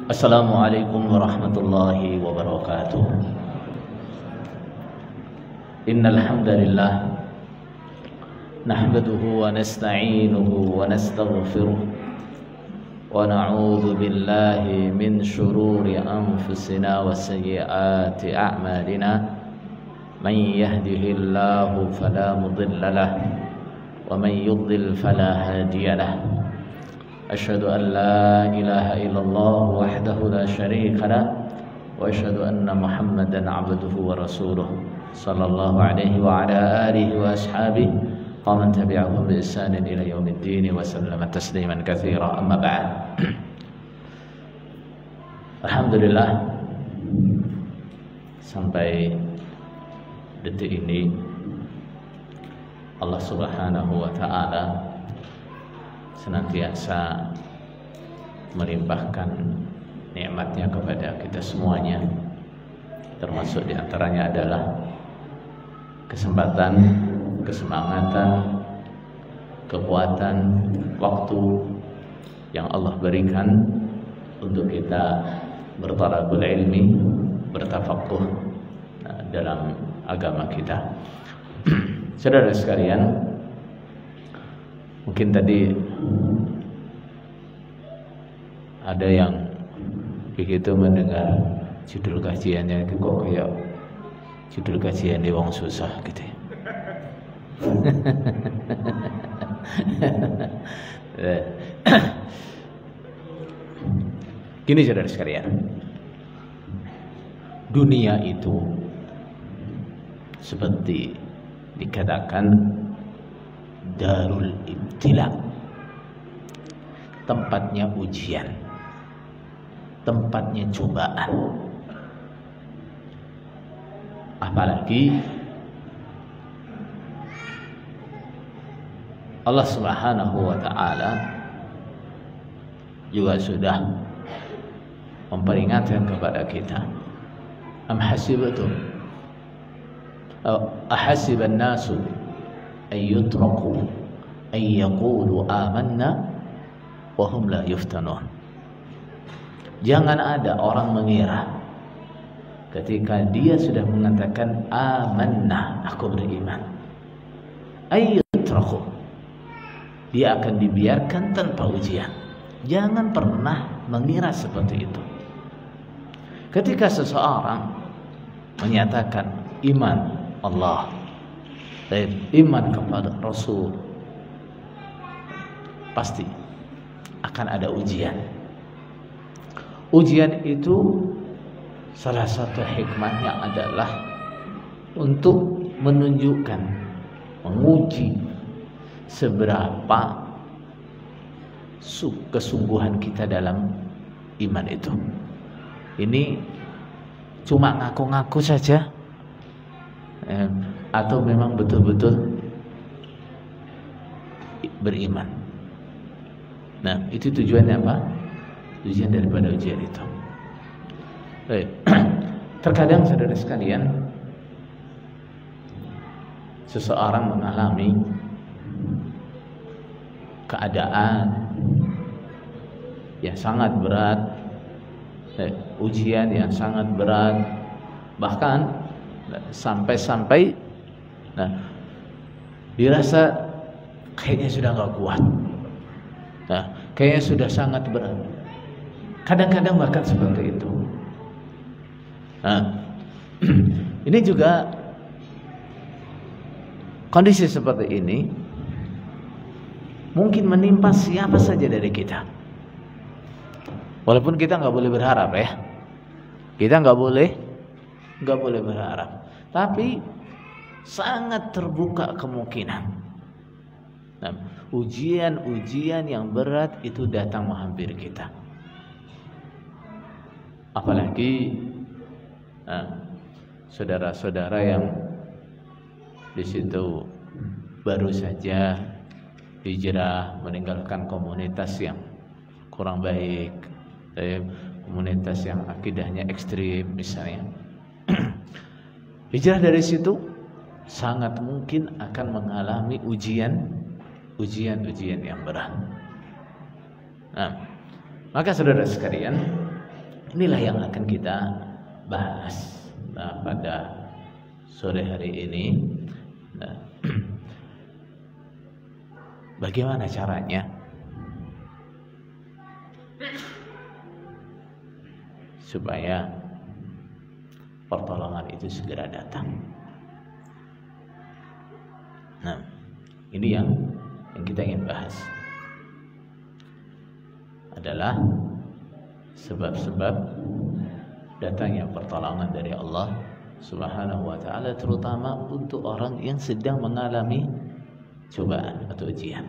Assalamualaikum warahmatullahi wabarakatuh. Innal hamdalillah nahmaduhu wa nasta'inuhu wa nastaghfiruh wa na'udzu billahi min shururi anfusina wa sayyiati a'malina. Man yahdihillahu fala mudilla lahu wa man yudlil fala hadiya lahu. Asyhadu an la ilaha illallah wahdahu la syarika lah wa asyhadu anna Muhammadan abduhu wa rasuluh sallallahu alaihi wa ala alihi wa ashabihi wa man tabi'ahum bi ihsanin ila yaumiddin wa sallama tasliman katsira. Amma ba'd. Alhamdulillah, sampai detik ini Allah Subhanahu wa taala senantiasa melimpahkan nikmatnya kepada kita semuanya. Termasuk diantaranya adalah kesempatan, kesemangatan, kekuatan, waktu yang Allah berikan untuk kita bertalabul ilmi, bertafaqquh dalam agama kita. Saudara sekalian, mungkin tadi ada yang begitu mendengar judul kajiannya kok kayak judul kajian di wong susah gitu ya. Gini saudara sekalian, dunia itu seperti dikatakan darul ibtila, tempatnya ujian, tempatnya cobaan. Apalagi Allah Subhanahu wa taala juga sudah memperingatkan kepada kita, am hasibatum ahasiban nasu ayyutraku ayyaqulu amanna wa hum la yuftanun. Jangan ada orang mengira ketika dia sudah mengatakan amanna, aku beriman, ayyutraku, dia akan dibiarkan tanpa ujian. Jangan pernah mengira seperti itu. Ketika seseorang menyatakan iman Allah dan iman kepada Rasul, pasti akan ada ujian. Ujian itu salah satu hikmahnya adalah untuk menunjukkan, menguji seberapa kesungguhan kita dalam iman itu. Ini cuma ngaku-ngaku saja atau memang betul-betul beriman. Nah, itu tujuannya apa? Tujuan daripada ujian itu. Terkadang saudara sekalian, seseorang mengalami keadaan yang sangat berat, ujian yang sangat berat, bahkan sampai-sampai dirasa kayaknya sudah gak kuat, kayaknya sudah sangat berat. Kadang-kadang bahkan seperti itu. Ini juga kondisi seperti ini mungkin menimpa siapa saja dari kita. Walaupun kita nggak boleh berharap ya, kita nggak boleh berharap, tapi sangat terbuka kemungkinan ujian-ujian yang berat itu datang menghampiri kita. Apalagi saudara-saudara yang di situ baru saja hijrah, meninggalkan komunitas yang kurang baik, komunitas yang akidahnya ekstrim misalnya. Hijrah dari situ sangat mungkin akan mengalami ujian yang berat. Nah, Maka saudara sekalian, inilah yang akan kita bahas pada sore hari ini. Bagaimana caranya supaya pertolongan itu segera datang? Nah, ini yang kita ingin bahas adalah sebab-sebab datangnya pertolongan dari Allah Subhanahu wa ta'ala, terutama untuk orang yang sedang mengalami cobaan atau ujian.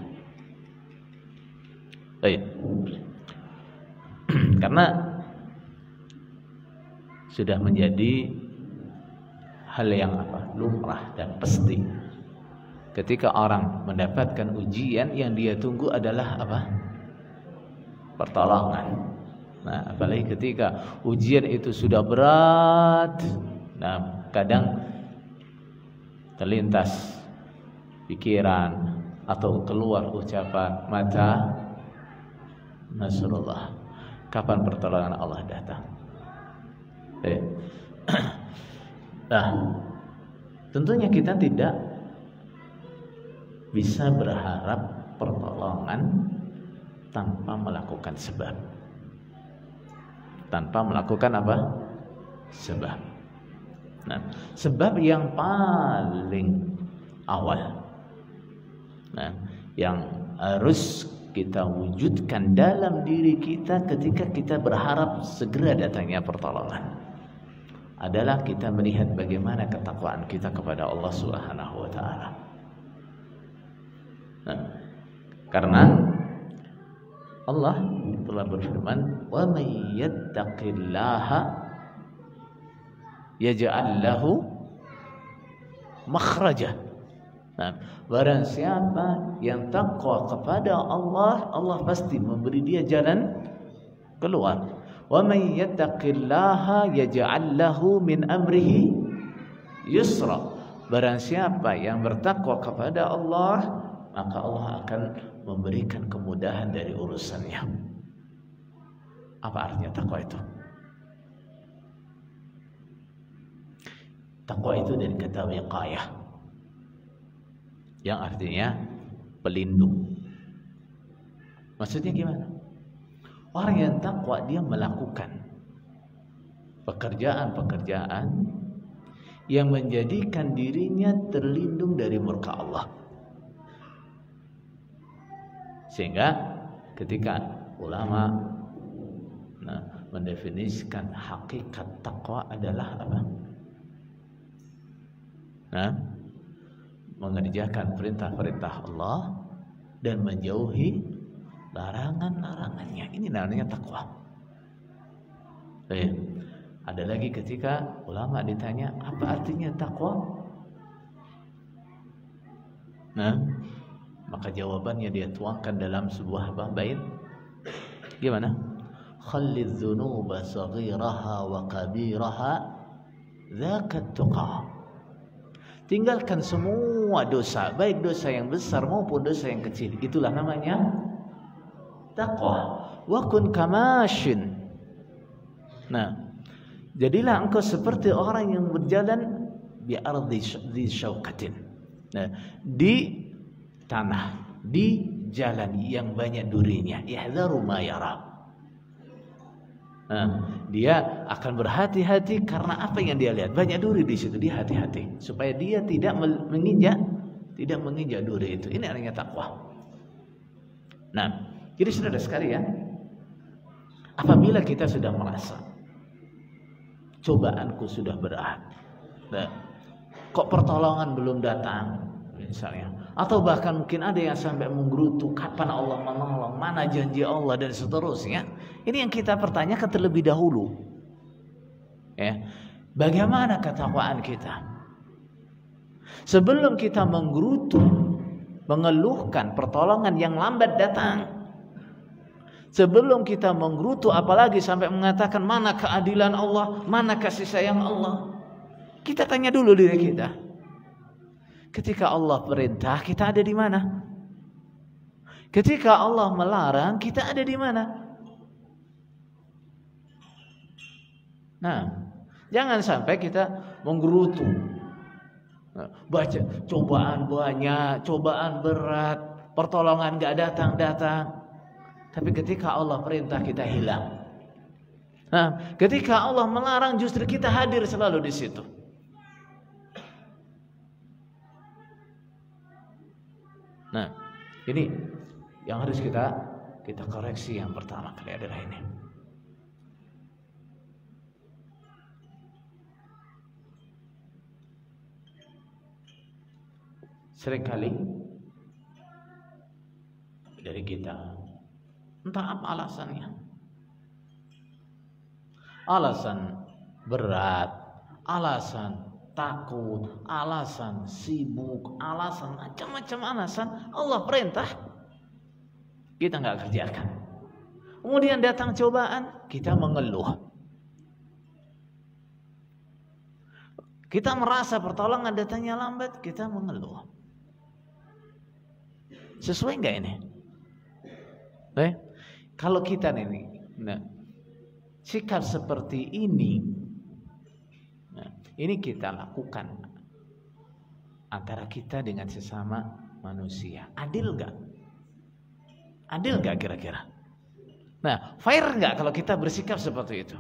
Baik. Karena sudah menjadi hal yang lumrah dan pasti, ketika orang mendapatkan ujian, yang dia tunggu adalah pertolongan. Nah, apalagi ketika ujian itu sudah berat, nah kadang terlintas pikiran atau keluar ucapan, mata Nasrullah, kapan pertolongan Allah datang? Nah, tentunya kita tidak bisa berharap pertolongan tanpa melakukan sebab. Tanpa melakukan sebab. Nah, sebab yang paling awal, nah, yang harus kita wujudkan dalam diri kita ketika kita berharap segera datangnya pertolongan adalah kita melihat bagaimana ketakwaan kita kepada Allah Subhanahu wa ta'ala. Nah, karena Allah telah berfirman, "Wa may yattaqillaha yaj'al lahu makhraja." Nah, barang siapa yang takwa kepada Allah, Allah pasti memberi dia jalan keluar. "Wa may yattaqillaha yaj'al lahu min amrihi yusra." Barang siapa yang bertakwa kepada Allah, maka Allah akan memberikan kemudahan dari urusannya. Apa artinya takwa itu? Takwa itu dari kata wiqayah, yang artinya pelindung. Maksudnya gimana? Orang yang takwa, dia melakukan pekerjaan-pekerjaan yang menjadikan dirinya terlindung dari murka Allah. Sehingga ketika ulama mendefinisikan hakikat takwa adalah mengerjakan perintah-perintah Allah dan menjauhi larangan-larangannya. Ini namanya takwa. Ada lagi ketika ulama ditanya, apa artinya takwa? Nah, maka jawabannya dia tuangkan dalam sebuah bait. Gimana? Khallidz dzunuba saghiraha wa kabiraha dzaka tuqa. Tinggalkan semua dosa, baik dosa yang besar maupun dosa yang kecil. Itulah namanya takwa. Wa kun kamashin. Nah, jadilah engkau seperti orang yang berjalan bi ardi syaukatin. Nah, di tanah, di jalan yang banyak durinya. Yahdharu ma yara. Dia akan berhati-hati karena apa yang dia lihat. Banyak duri di situ, dia hati-hati supaya dia tidak menginjak duri itu. Ini artinya takwa. Nah, jadi saudara sekalian, apabila kita sudah merasa cobaanku sudah berat, kok pertolongan belum datang, misalnya, atau bahkan mungkin ada yang sampai menggerutu kapan Allah menolong, mana janji Allah dan seterusnya. Ini yang kita pertanyakan terlebih dahulu. Ya, bagaimana ketakwaan kita? Sebelum kita menggerutu, mengeluhkan pertolongan yang lambat datang, sebelum kita menggerutu apalagi sampai mengatakan mana keadilan Allah, mana kasih sayang Allah, kita tanya dulu diri kita. Ketika Allah perintah, kita ada di mana? Ketika Allah melarang, kita ada di mana? Nah, jangan sampai kita menggerutu. Baca cobaan banyak, cobaan berat, pertolongan gak datang-datang. Tapi ketika Allah perintah kita hilang. Nah, ketika Allah melarang justru kita hadir selalu di situ. Nah, ini yang harus kita koreksi yang pertama kali adalah ini. Seringkali dari kita, entah apa alasannya, alasan berat, alasan takut, alasan sibuk, alasan macam-macam alasan, Allah perintah kita nggak kerjakan. Kemudian datang cobaan, kita mengeluh. Kita merasa pertolongan datangnya lambat, kita mengeluh. Sesuai nggak ini? Kalau kita sikap seperti ini, ini kita lakukan antara kita dengan sesama manusia. Adil nggak? Adil nggak kira-kira? Nah, fair nggak kalau kita bersikap seperti itu?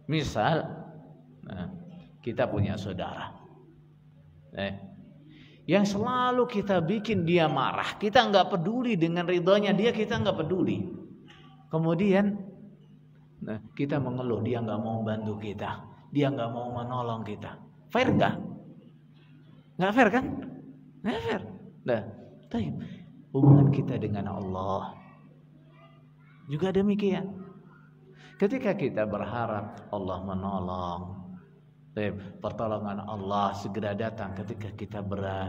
Misal, kita punya saudara, yang selalu kita bikin dia marah, kita nggak peduli dengan ridhonya dia, kita nggak peduli. Kemudian, kita mengeluh dia nggak mau bantu kita, dia nggak mau menolong kita. Fair nggak? Nggak fair kan? Nggak fair. Nah, hubungan kita dengan Allah juga demikian. Ketika kita berharap Allah menolong, pertolongan Allah segera datang ketika kita berat.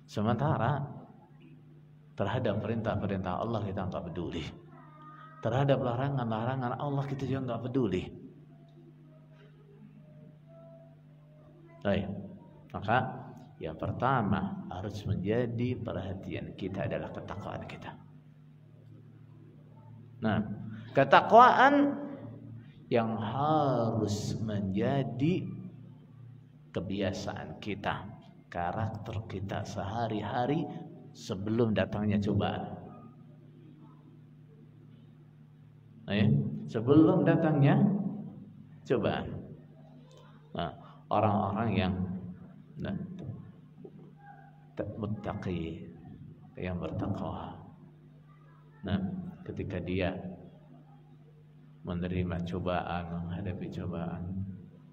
Sementara terhadap perintah-perintah Allah kita nggak peduli. Terhadap larangan-larangan Allah kita juga nggak peduli. Baik, maka yang pertama harus menjadi perhatian kita adalah ketakwaan kita. Nah, ketakwaan yang harus menjadi kebiasaan kita, karakter kita sehari-hari sebelum datangnya cobaan. Sebelum datangnya cobaan. Nah, orang-orang yang muttaqi, yang bertakwa. Nah, ketika dia menerima cobaan, menghadapi cobaan,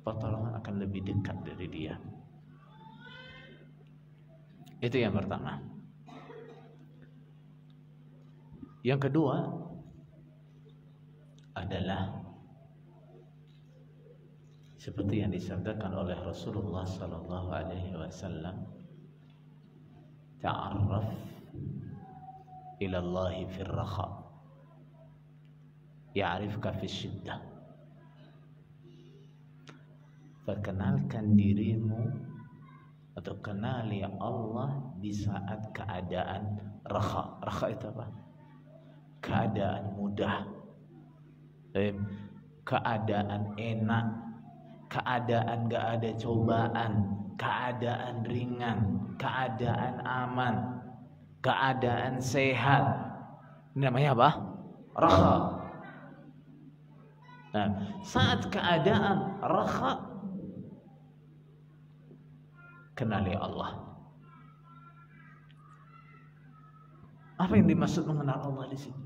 pertolongan akan lebih dekat dari dia. Itu yang pertama. Yang kedua adalah seperti yang disabdakan oleh Rasulullah sallallahu alaihi wasallam, ta'arraf ila Allah fi ar-rakha ya'rifka fi syiddah. Perkenalkan dirimu atau kenali Allah di saat keadaan rakha. Rakha itu apa? Keadaan mudah, keadaan enak, keadaan gak ada cobaan, keadaan ringan, keadaan aman, keadaan sehat. Ini namanya apa? Rakha. Nah, saat keadaan rakha, kenali Allah. Apa yang dimaksud mengenal Allah di sini?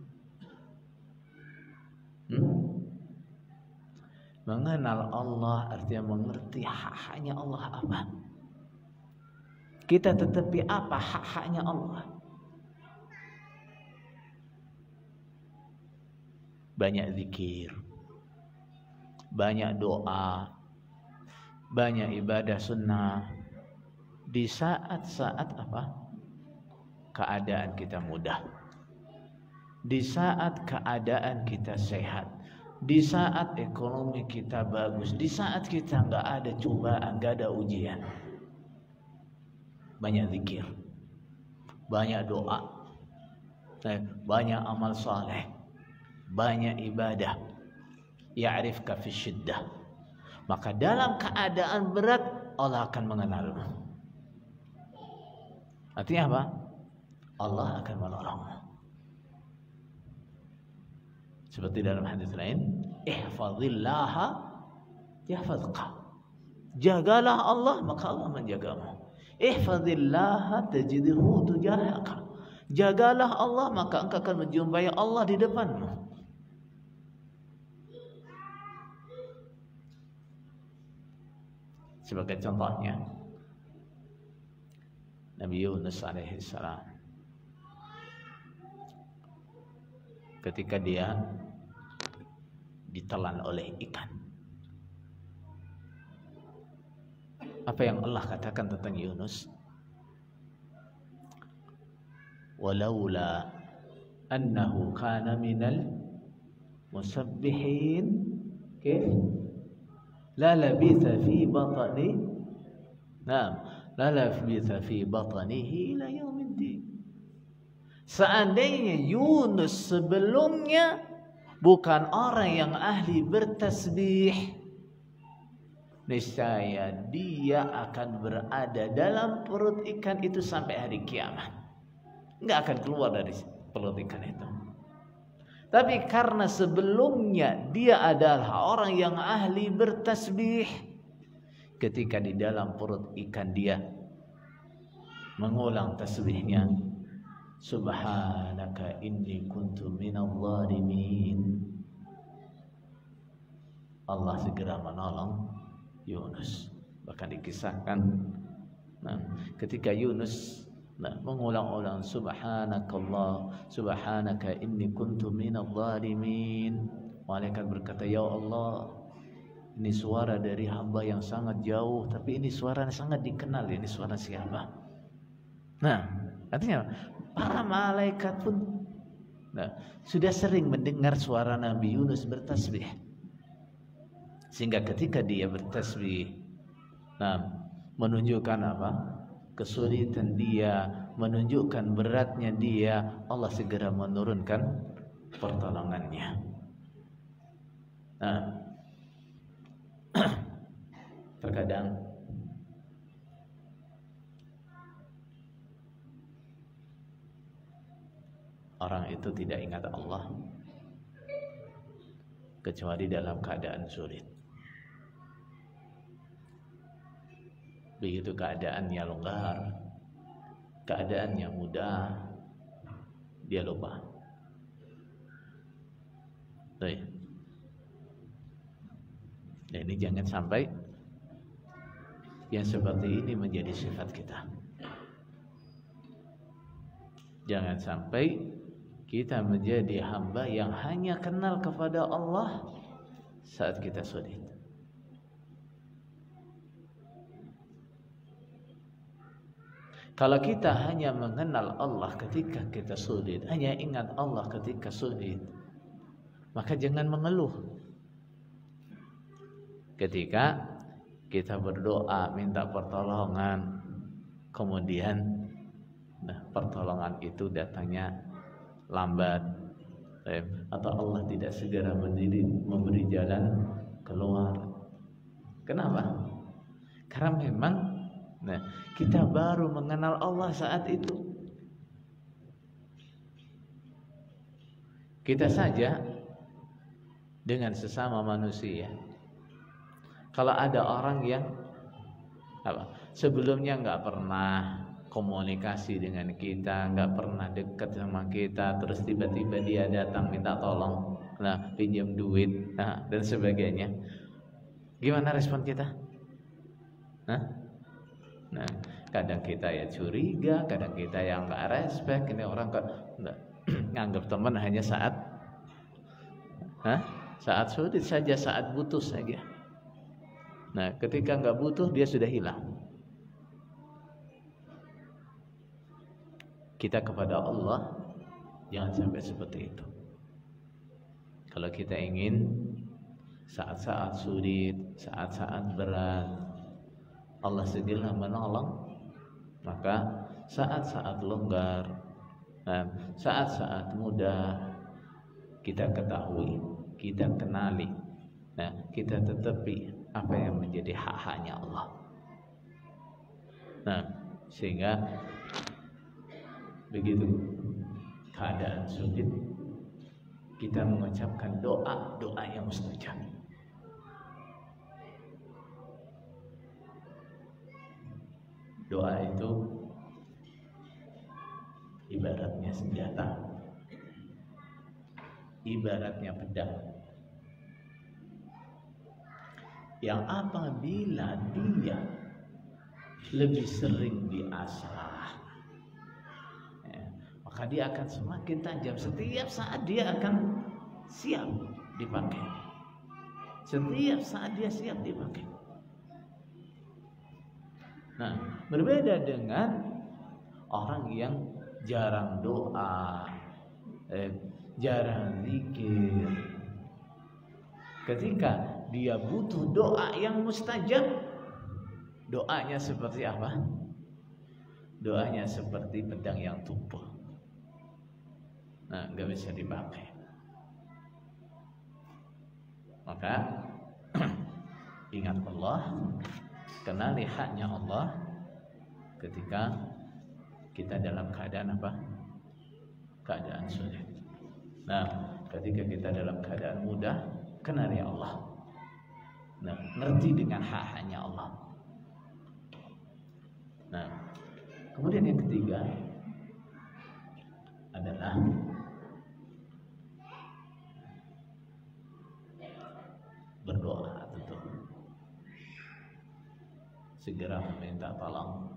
Mengenal Allah artinya mengerti hak-haknya Allah apa. Kita tetapi apa hak-haknya Allah. Banyak zikir, banyak doa, banyak ibadah sunnah di saat-saat apa? Keadaan kita mudah, di saat keadaan kita sehat, di saat ekonomi kita bagus, di saat kita nggak ada cobaan, nggak ada ujian. Banyak zikir, banyak doa, banyak amal saleh. banyak ibadah, ya'rifka fi syiddah, maka dalam keadaan berat Allah akan mengenalmu. Artinya apa? Allah akan menolongmu. Seperti dalam hadis lain, ihfazillaha yahfazka. Jagalah Allah, maka Allah menjagamu. Ihfazillaha tajidhu tujahaka. Jagalah Allah, maka engkau akan menjumpai Allah di depanmu. Sebagai contohnya, Nabi Yunus alaihissalam, ketika dia ditelan oleh ikan, apa yang Allah katakan tentang Yunus? Walaula annahu kana minal musabbihin la labitha fi batni la labitha fi batnihi ila yaumiddin. Seandainya Yunus sebelumnya bukan orang yang ahli bertasbih, niscaya dia akan berada dalam perut ikan itu sampai hari kiamat. Nggak akan keluar dari perut ikan itu. Tapi karena sebelumnya dia adalah orang yang ahli bertasbih, ketika di dalam perut ikan dia mengulang tasbihnya, subhanaka inni kuntu minadh dhalimin, Allah segera menolong Yunus. Bahkan dikisahkan, ketika Yunus mengulang-ulang subhanakallah, subhanaka inni kuntu minadh dhalimin, malaikat berkata, ya Allah, ini suara dari hamba yang sangat jauh, tapi ini suara yang sangat dikenal. Ini suara siapa? Nah, artinya para malaikat pun sudah sering mendengar suara Nabi Yunus bertasbih, sehingga ketika dia bertasbih, menunjukkan apa? Kesulitan dia, menunjukkan beratnya dia, Allah segera menurunkan pertolongannya. Terkadang orang itu tidak ingat Allah kecuali dalam keadaan sulit. Begitu keadaannya longgar, keadaannya mudah, dia lupa. Baik. Nah, ini jangan sampai yang seperti ini menjadi sifat kita. Jangan sampai kita menjadi hamba yang hanya kenal kepada Allah saat kita sulit. Kalau kita hanya mengenal Allah ketika kita sulit, hanya ingat Allah ketika sulit, maka jangan mengeluh. Ketika kita berdoa minta pertolongan, kemudian pertolongan itu datangnya lambat, atau Allah tidak segera memberi jalan keluar. Kenapa? Karena memang kita baru mengenal Allah saat itu. Kita saja dengan sesama manusia, kalau ada orang yang sebelumnya nggak pernah komunikasi dengan kita, nggak pernah dekat sama kita, terus tiba-tiba dia datang minta tolong, pinjam duit, dan sebagainya, gimana respon kita? Kadang kita ya curiga, kadang kita yang nggak respect. Ini orang nganggap teman hanya saat sulit saja, saat butuh saja. Nah, ketika nggak butuh dia sudah hilang. Kita kepada Allah jangan sampai seperti itu. Kalau kita ingin saat-saat sulit, saat-saat berat Allah segera menolong, maka saat-saat longgar, saat-saat mudah kita ketahui, kita kenali, nah kita tetapi apa yang menjadi hak-haknya Allah. Nah, sehingga begitu keadaan sulit, kita mengucapkan doa yang mustajab. Doa itu ibaratnya senjata, ibaratnya pedang, yang apabila dia lebih sering diasah, maka dia akan semakin tajam. Setiap saat dia akan siap dipakai. Setiap saat dia siap dipakai. Nah, berbeda dengan orang yang jarang doa, jarang zikir. Ketika dia butuh doa yang mustajab, doanya seperti apa? Doanya seperti pedang yang tumpul. Nah, nggak bisa dipakai. Maka ingat Allah, kenali haknya Allah ketika kita dalam keadaan apa? Keadaan sulit. Nah, ketika kita dalam keadaan mudah, kenali Allah. Nah, ngerti dengan hak-haknya Allah. Nah, kemudian yang ketiga adalah berdoa, tentu segera meminta tolong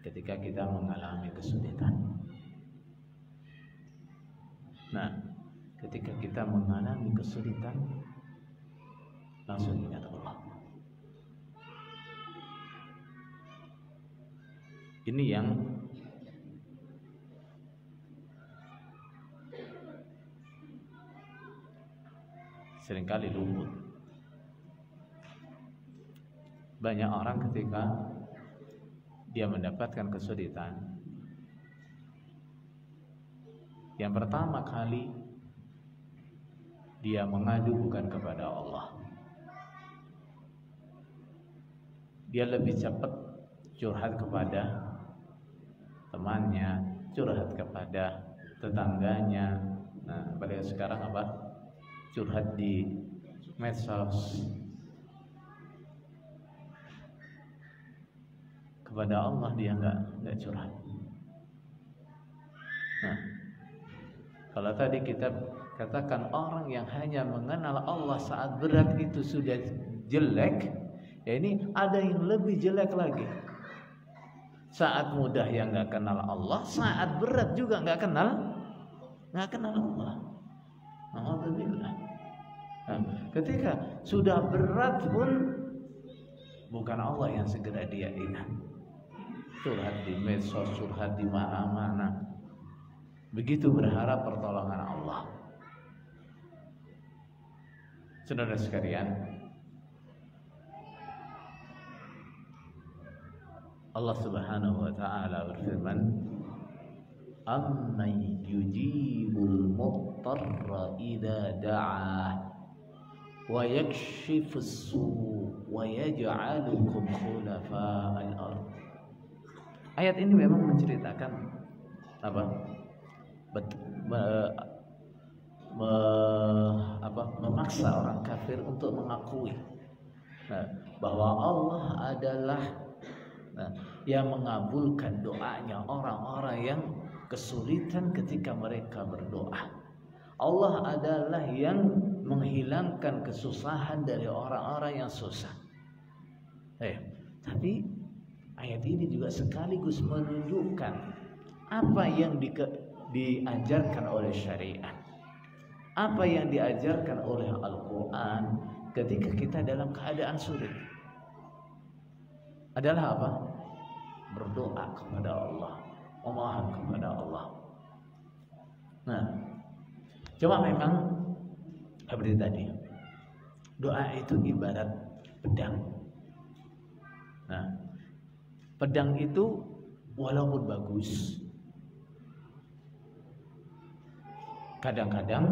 ketika kita mengalami kesulitan. Nah, ketika kita mengalami kesulitan, langsung ingat Allah. Ini yang seringkali luput. Banyak orang ketika dia mendapatkan kesulitan, yang pertama kali dia mengadu bukan kepada Allah. Dia lebih cepat curhat kepada temannya, curhat kepada tetangganya. Nah, pada sekarang apa? Curhat di medsos. Kepada Allah dia nggak curhat. Nah, kalau tadi kita katakan orang yang hanya mengenal Allah saat berat itu sudah jelek, ya ini ada yang lebih jelek lagi. Saat mudah yang nggak kenal Allah, saat berat juga nggak kenal Allah. Alhamdulillah. Nah, ketika sudah berat pun bukan Allah yang segera dia ingat. Curhat di medsos, curhat di mana-mana. Begitu berharap pertolongan Allah. Saudara sekalian, Allah Subhanahu wa taala berfirman, "Amman yujibul muttarra idza da'ah wa yakshifus su' wa yaj'alukum khulafa'al ardh." Ayat ini memang menceritakan apa? Memaksa orang kafir untuk mengakui bahwa Allah adalah yang mengabulkan doanya orang-orang yang kesulitan ketika mereka berdoa. Allah adalah yang menghilangkan kesusahan dari orang-orang yang susah. Tapi ayat ini juga sekaligus menunjukkan apa yang diajarkan oleh syariat, apa yang diajarkan oleh Al-Quran ketika kita dalam keadaan sulit adalah apa? Berdoa kepada Allah, memohon kepada Allah. Nah, cuma memang seperti tadi, doa itu ibarat pedang. Nah, pedang itu walaupun bagus, kadang-kadang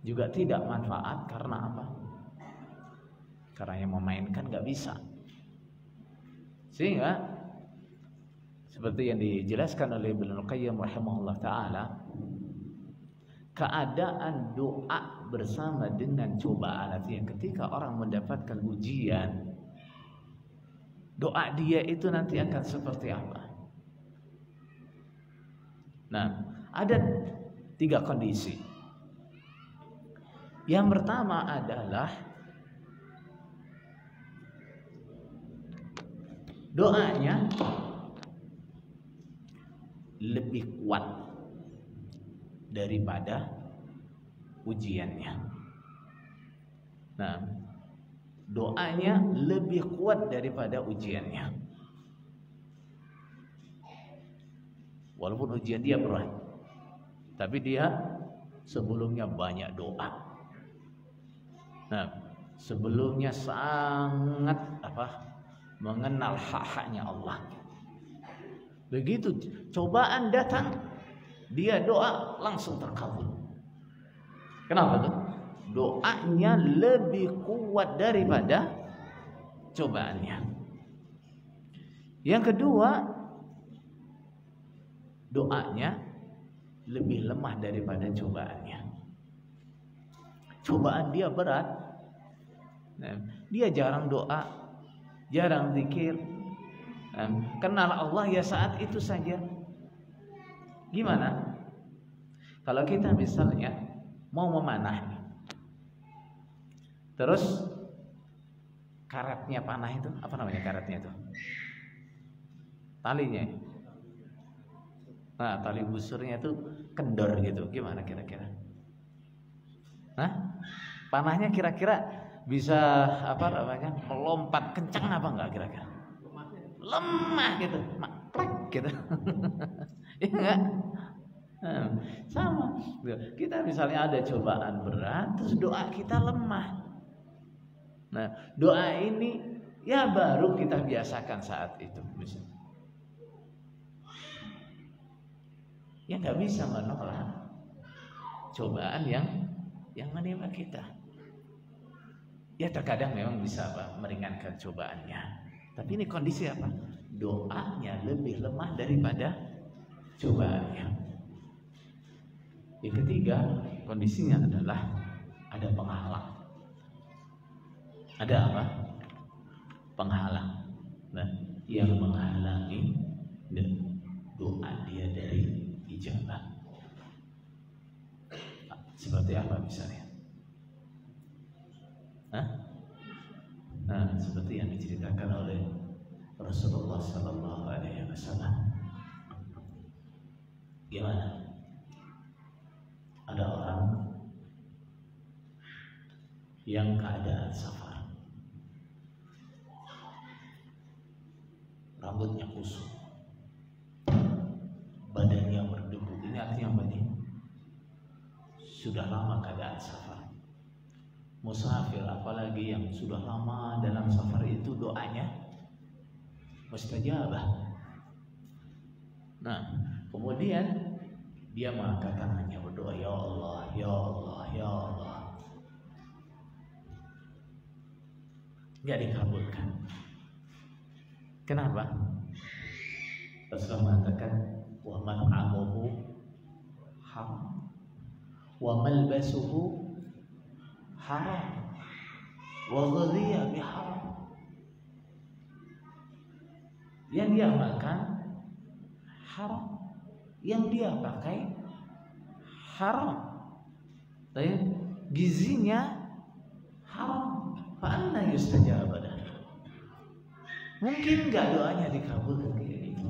juga tidak manfaat. Karena apa? Karena yang memainkan nggak bisa. Sehingga seperti yang dijelaskan oleh Ibnu Qayyim rahimahullah ta'ala, keadaan doa bersama dengan cobaan, artinya ketika orang mendapatkan ujian, doa dia itu nanti akan seperti apa? Nah, ada 3 kondisi. Yang pertama adalah doanya lebih kuat daripada ujiannya. Nah, doanya lebih kuat daripada ujiannya. Walaupun ujian dia berat, tapi dia sebelumnya banyak doa. Nah, sebelumnya sangat mengenal hak-haknya Allah. Begitu cobaan datang, dia doa langsung terkabul. Kenapa tuh? Doanya lebih kuat daripada cobaannya. Yang kedua, doanya lebih lemah daripada cobaannya. Cobaan dia berat, dia jarang doa, jarang zikir, kenal Allah ya saat itu saja. Gimana kalau kita misalnya mau memanah, terus karetnya panah itu, apa namanya karetnya itu? Talinya. Nah, tali busurnya itu kendor gitu. Gimana kira-kira? Panahnya kira-kira bisa melompat kencang apa enggak kira-kira? Lemah gitu, maklek gitu. Ya enggak? Sama. Kita misalnya ada cobaan berat, terus doa kita lemah. Nah, doa ini ya baru kita biasakan saat itu misalnya. Ya nggak bisa menolak cobaan yang menimpa kita. Ya terkadang memang bisa meringankan cobaannya. Tapi ini kondisi apa? Doanya lebih lemah daripada cobaannya. Yang ketiga, kondisinya adalah ada penghalang. Ada apa? Penghalang. Nah, yang menghalangi doa dia dari ijabah. Seperti apa misalnya? Nah, seperti yang diceritakan oleh Rasulullah Sallallahu Alaihi Wasallam. Gimana? Ada orang yang keadaan safar, rambutnya kusut, badannya berdebu. Ini artinya apa nih? Sudah lama keadaan safar. Musafir apalagi yang sudah lama dalam safar itu doanya mustajabah. Nah, kemudian dia mengangkat tangannya berdoa, ya Allah, ya Allah, ya Allah. Nggak dikabulkan. Kenapa? Rasulullah mengatakan, wa mat'amuhu haram, wa malbasuhu haram, wa ghadhiya biharam. Yang dia makan haram, yang dia pakai haram, dan gizinya haram. Fa'anna yustajab lahu. Mungkin nggak doanya dikabulkan kayak gitu.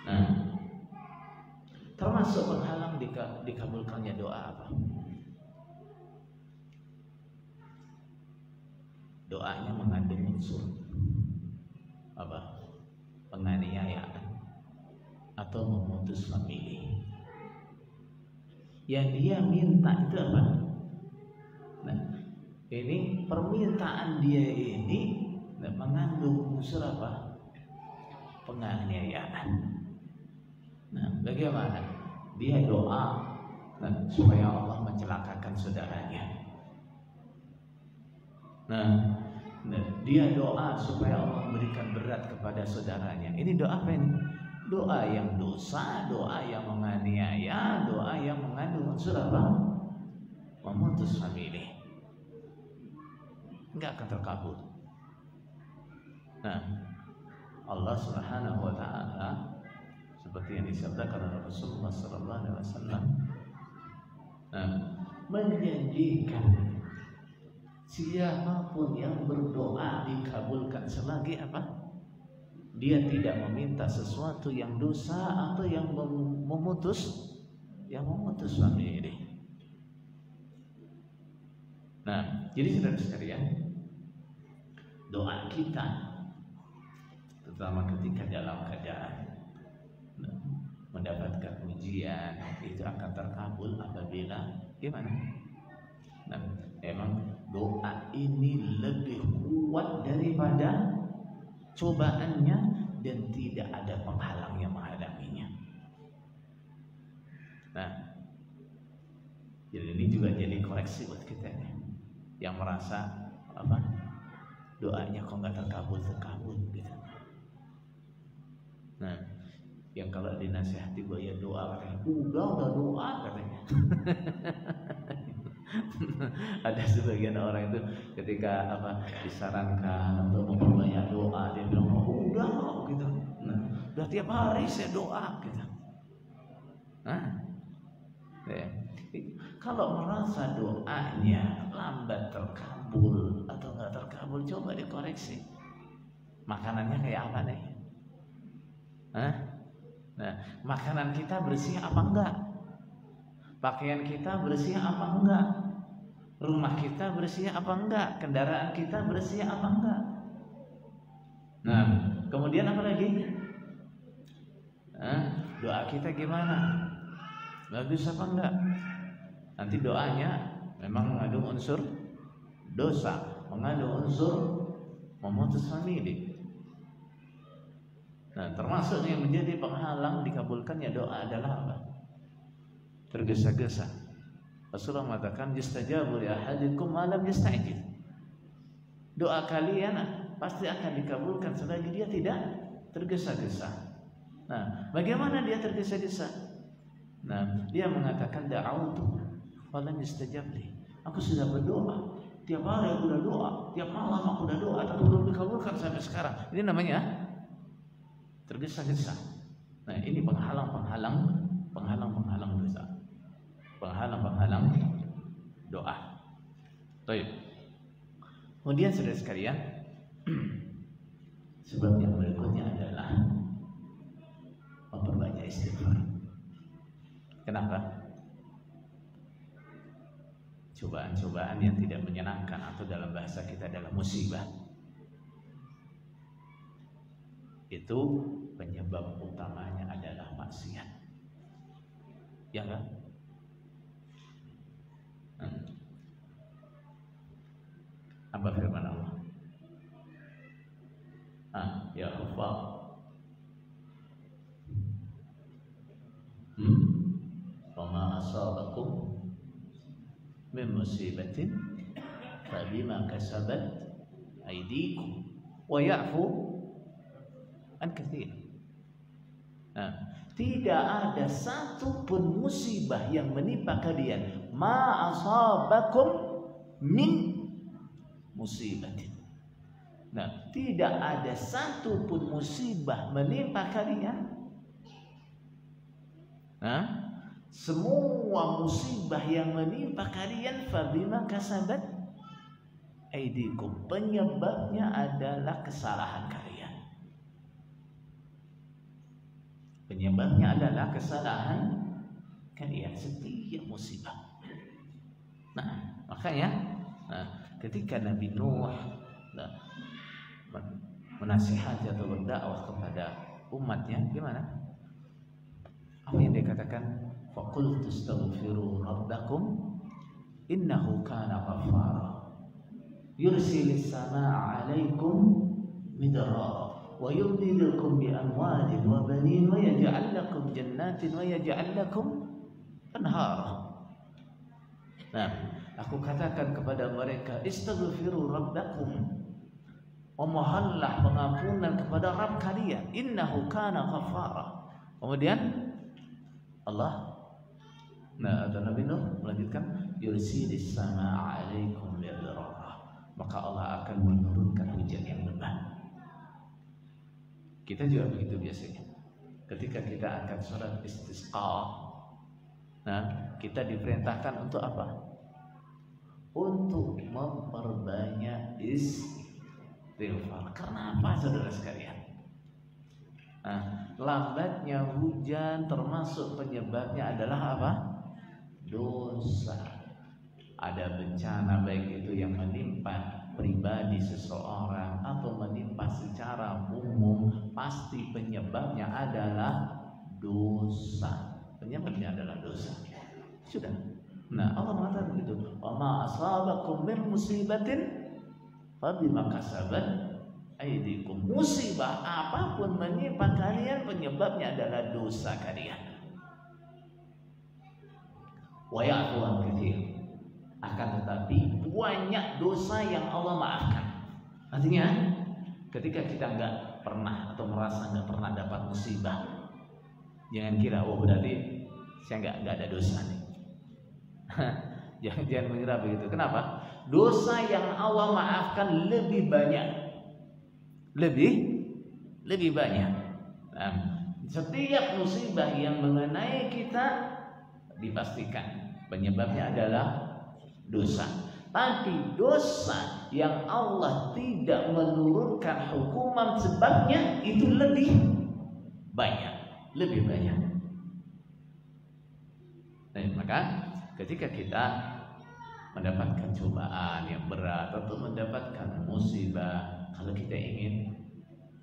Nah, termasuk penghalang dikabulkannya doa apa? Doanya mengandung unsur apa? Penganiayaan atau memutus memilih. Yang dia minta itu apa? Nah, ini permintaan dia ini mengandung unsur apa? penganiayaan. Nah, bagaimana? Dia doa supaya Allah mencelakakan saudaranya. Nah, dia doa supaya Allah memberikan berat kepada saudaranya. Ini doa apa ini? Doa yang dosa, doa yang menganiaya, doa yang mengandung unsur apa? Memutus famili. Enggak akan terkabul. Nah, Allah Subhanahu wa taala seperti yang disabdakan oleh Rasulullah sallallahu alaihi wasallam, menjanjikan siapapun yang berdoa dikabulkan selagi apa? Dia tidak meminta sesuatu yang dosa atau yang memutus famili. Nah, jadi saudara sekalian, doa kita terutama ketika dalam keadaan mendapatkan ujian itu akan terkabul apabila gimana? Nah, emang doa ini lebih kuat daripada cobaannya dan tidak ada penghalang yang menghalanginya. Nah, jadi ini juga jadi koreksi buat kita nih, yang merasa apa doanya kok nggak terkabul gitu. Nah, yang kalau dinasihati bahwa ya doa katanya, udah doa katanya. Ada sebagian orang itu ketika disarankan untuk memperbanyak doa, dia bilang udah gitu. Nah, udah tiap hari saya doa gitu. Nah, ya. Kalau merasa doanya lambat terkabul atau nggak terkabul, coba dikoreksi. Makanannya kayak apa nih? Nah, makanan kita bersih apa enggak? Pakaian kita bersih apa enggak? Rumah kita bersih apa enggak? Kendaraan kita bersih apa enggak? Nah, kemudian apa lagi? Doa kita gimana? Bagus apa enggak? Nanti doanya memang mengandung unsur dosa, mengandung unsur memutus famili. Nah, termasuk yang menjadi penghalang dikabulkannya doa adalah apa? Tergesa-gesa. Rasulullah mengatakan yustajabu li ahadikum ma lam yasta'jil. Doa kalian pasti akan dikabulkan selagi dia tidak tergesa-gesa. Nah, bagaimana dia tergesa-gesa? Nah, dia mengatakan da'autu wa lam yustajab li. Aku sudah berdoa, tiap hari aku udah doa, tiap malam aku udah doa, tapi belum dikabulkan sampai sekarang. Ini namanya tergesa-gesa. Nah, ini penghalang dosa. Penghalang doa. Baik. Kemudian saudara sekalian, sebab yang berikutnya adalah memperbanyak istighfar. Kenapa? Cobaan-cobaan yang tidak menyenangkan atau dalam bahasa kita adalah musibah. Itu penyebab utamanya adalah maksiat. Ya kan? Apa firman Allah? Ya Allah. Wama asabakum min musibatin fabima kasabat aydikum wa ya'fu an katsir. Tidak ada satu pun musibah yang menimpa kalian, ma asabakum min musibatin. Nah, tidak ada satu pun musibah menimpa kalian. Semua musibah yang menimpa kalian fabima kasabat aidikum, penyebabnya adalah kesalahan kalian. Penyebabnya adalah kesalahan kalian, setiap musibah. Nah, makanya ketika Nabi Nuh menasihati atau berdakwah kepada umatnya, gimana? Apa yang dia katakan? Faqul tastaghfiru rabbakum innahu kana ghaffara yursilis samaa'a 'alaikum midrara wa yumdidukum bi amwalin wa banin wa yaj'al lakum jannatin wa yaj'al lakum anhara. Nah, aku katakan kepada mereka, istaghfiru rabbakum, memohonlah pengampunan kepada Rabb kalian, innahu kana ghaffara. Kemudian Allah, nah, atau Nabi Nuh melanjutkan, yursilis samaa 'alaikum bidrara, maka Allah akan menurunkan hujan yang lebat. Kita juga begitu biasanya. Ketika kita akan sholat istisqa, nah, kita diperintahkan untuk apa? Untuk memperbanyak istighfar. Karena apa, saudara sekalian? Nah, lambatnya hujan termasuk penyebabnya adalah apa? Dosa. Ada bencana, baik itu yang menimpa pribadi seseorang atau menimpa secara umum, pasti penyebabnya adalah dosa. Penyebabnya adalah dosa. Sudah. Nah, Allah mengatakan begitu. Wa ma asabakum min musibatin fa bima kasabat aydikum. Musibah apapun menimpa kalian, penyebabnya adalah dosa kalian. Wa ya'fu an katsir. Akan tetapi banyak dosa yang Allah maafkan. Artinya ketika kita nggak pernah atau merasa nggak pernah dapat musibah, jangan kira oh berarti saya nggak ada dosa nih. jangan mengira begitu. Kenapa? Dosa yang Allah maafkan lebih banyak, lebih banyak. Nah, setiap musibah yang mengenai kita dipastikan penyebabnya adalah dosa. Tapi dosa yang Allah tidak menurunkan hukuman sebabnya itu lebih banyak. Nah, maka ketika kita mendapatkan cobaan yang berat atau mendapatkan musibah, kalau kita ingin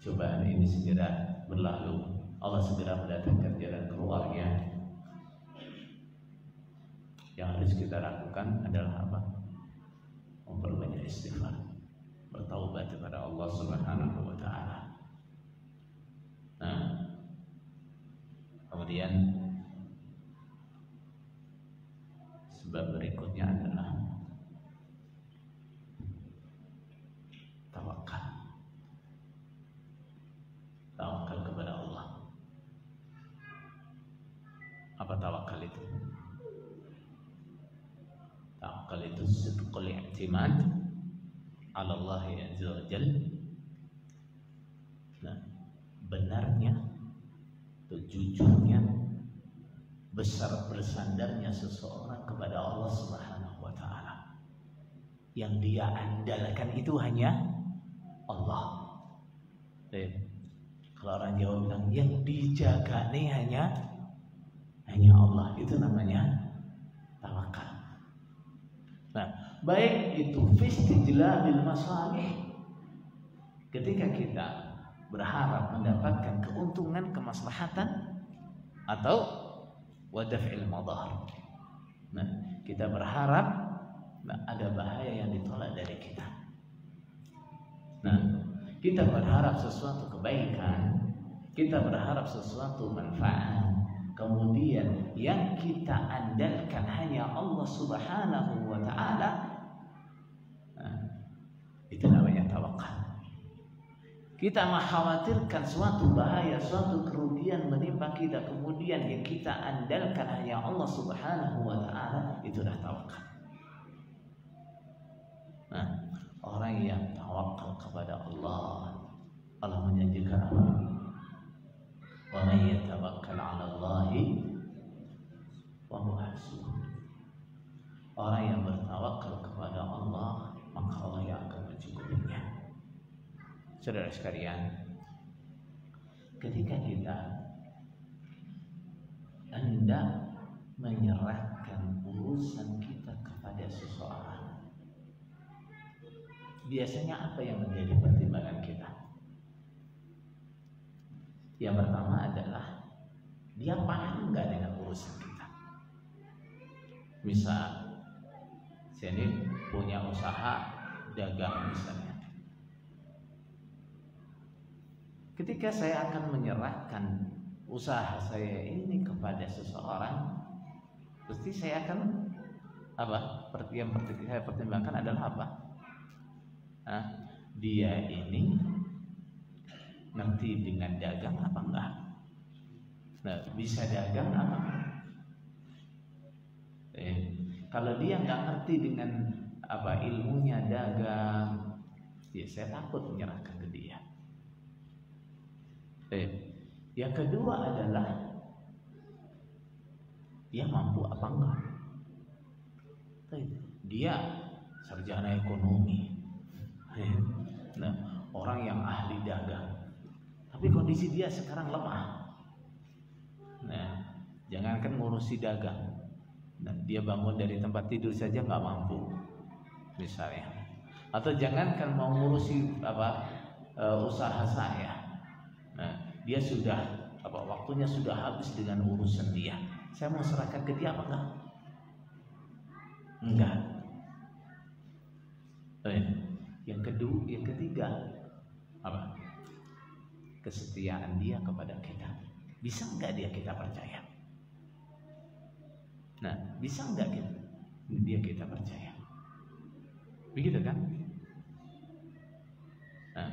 cobaan ini segera berlalu, Allah segera mendatangkan jalan keluarnya, yang harus kita lakukan adalah apa? Memperbanyak istighfar, bertaubat kepada Allah Subhanahu wa taala. Nah, kemudian sebab berikutnya adalah tawakal. Tawakal kepada Allah. Apa tawakal itu? Tawakal itu sidqul i'timad 'ala Allah azza wa jalla. Nah, benarnya atau jujurnya, besar bersandarnya seseorang kepada Allah Subhanahu wa taala. Yang dia andalkan itu hanya Allah. Kalau orang Jawa bilang yang dijaga nih hanya Allah, itu namanya tawakal. Nah, baik itu fistijlabil masalih, ketika kita berharap mendapatkan keuntungan, kemaslahatan, atau wadaf'il madar. Nah, kita berharap ada bahaya yang ditolak dari kita. Nah, kita berharap sesuatu kebaikan, kita berharap sesuatu manfaat, kemudian yang kita andalkan hanya Allah Subhanahu wa taala. Nah, itu namanya tawakal. Kita mengkhawatirkan suatu bahaya, suatu kerugian menimpa kita, kemudian yang kita andalkan hanya Allah Subhanahu wa taala, itulah tawakal. Nah, orang yang tawakal kepada Allah, Allah menjanjikan apa? Wa may yatawakkal 'ala Allahi wa huwa hasbuh. Orang yang bertawakal kepada Allah, maka Allah yang akan mencukupinya. Saudara sekalian, ketika kita hendak menyerahkan urusan kita kepada seseorang, biasanya apa yang menjadi pertimbangan kita? Yang pertama adalah dia paham nggak dengan urusan kita. Misal, saya ini punya usaha dagang misalnya. ketika saya akan menyerahkan usaha saya ini kepada seseorang, pasti saya akan apa? Yang saya pertimbangkan adalah apa? Dia ini ngerti dengan dagang apa enggak? Nah, bisa dagang apa? Kalau dia nggak ngerti dengan apa ilmunya dagang, ya saya takut menyerahkan ke dia. Yang kedua adalah dia mampu apa enggak? Dia sarjana ekonomi, nah, orang yang ahli dagang, tapi kondisi dia sekarang lemah. Nah, jangankan ngurusi dagang, nah, dia bangun dari tempat tidur saja nggak mampu, misalnya. Atau jangankan mau ngurusi apa usaha saya, nah, dia sudah apa waktunya sudah habis dengan urusan dia. Saya mau serahkan ke dia apa enggak? Enggak. Yang ketiga apa? Kesetiaan dia kepada kita. Bisa enggak dia kita percaya? Nah, bisa enggak dia kita percaya? Begitu kan? Nah,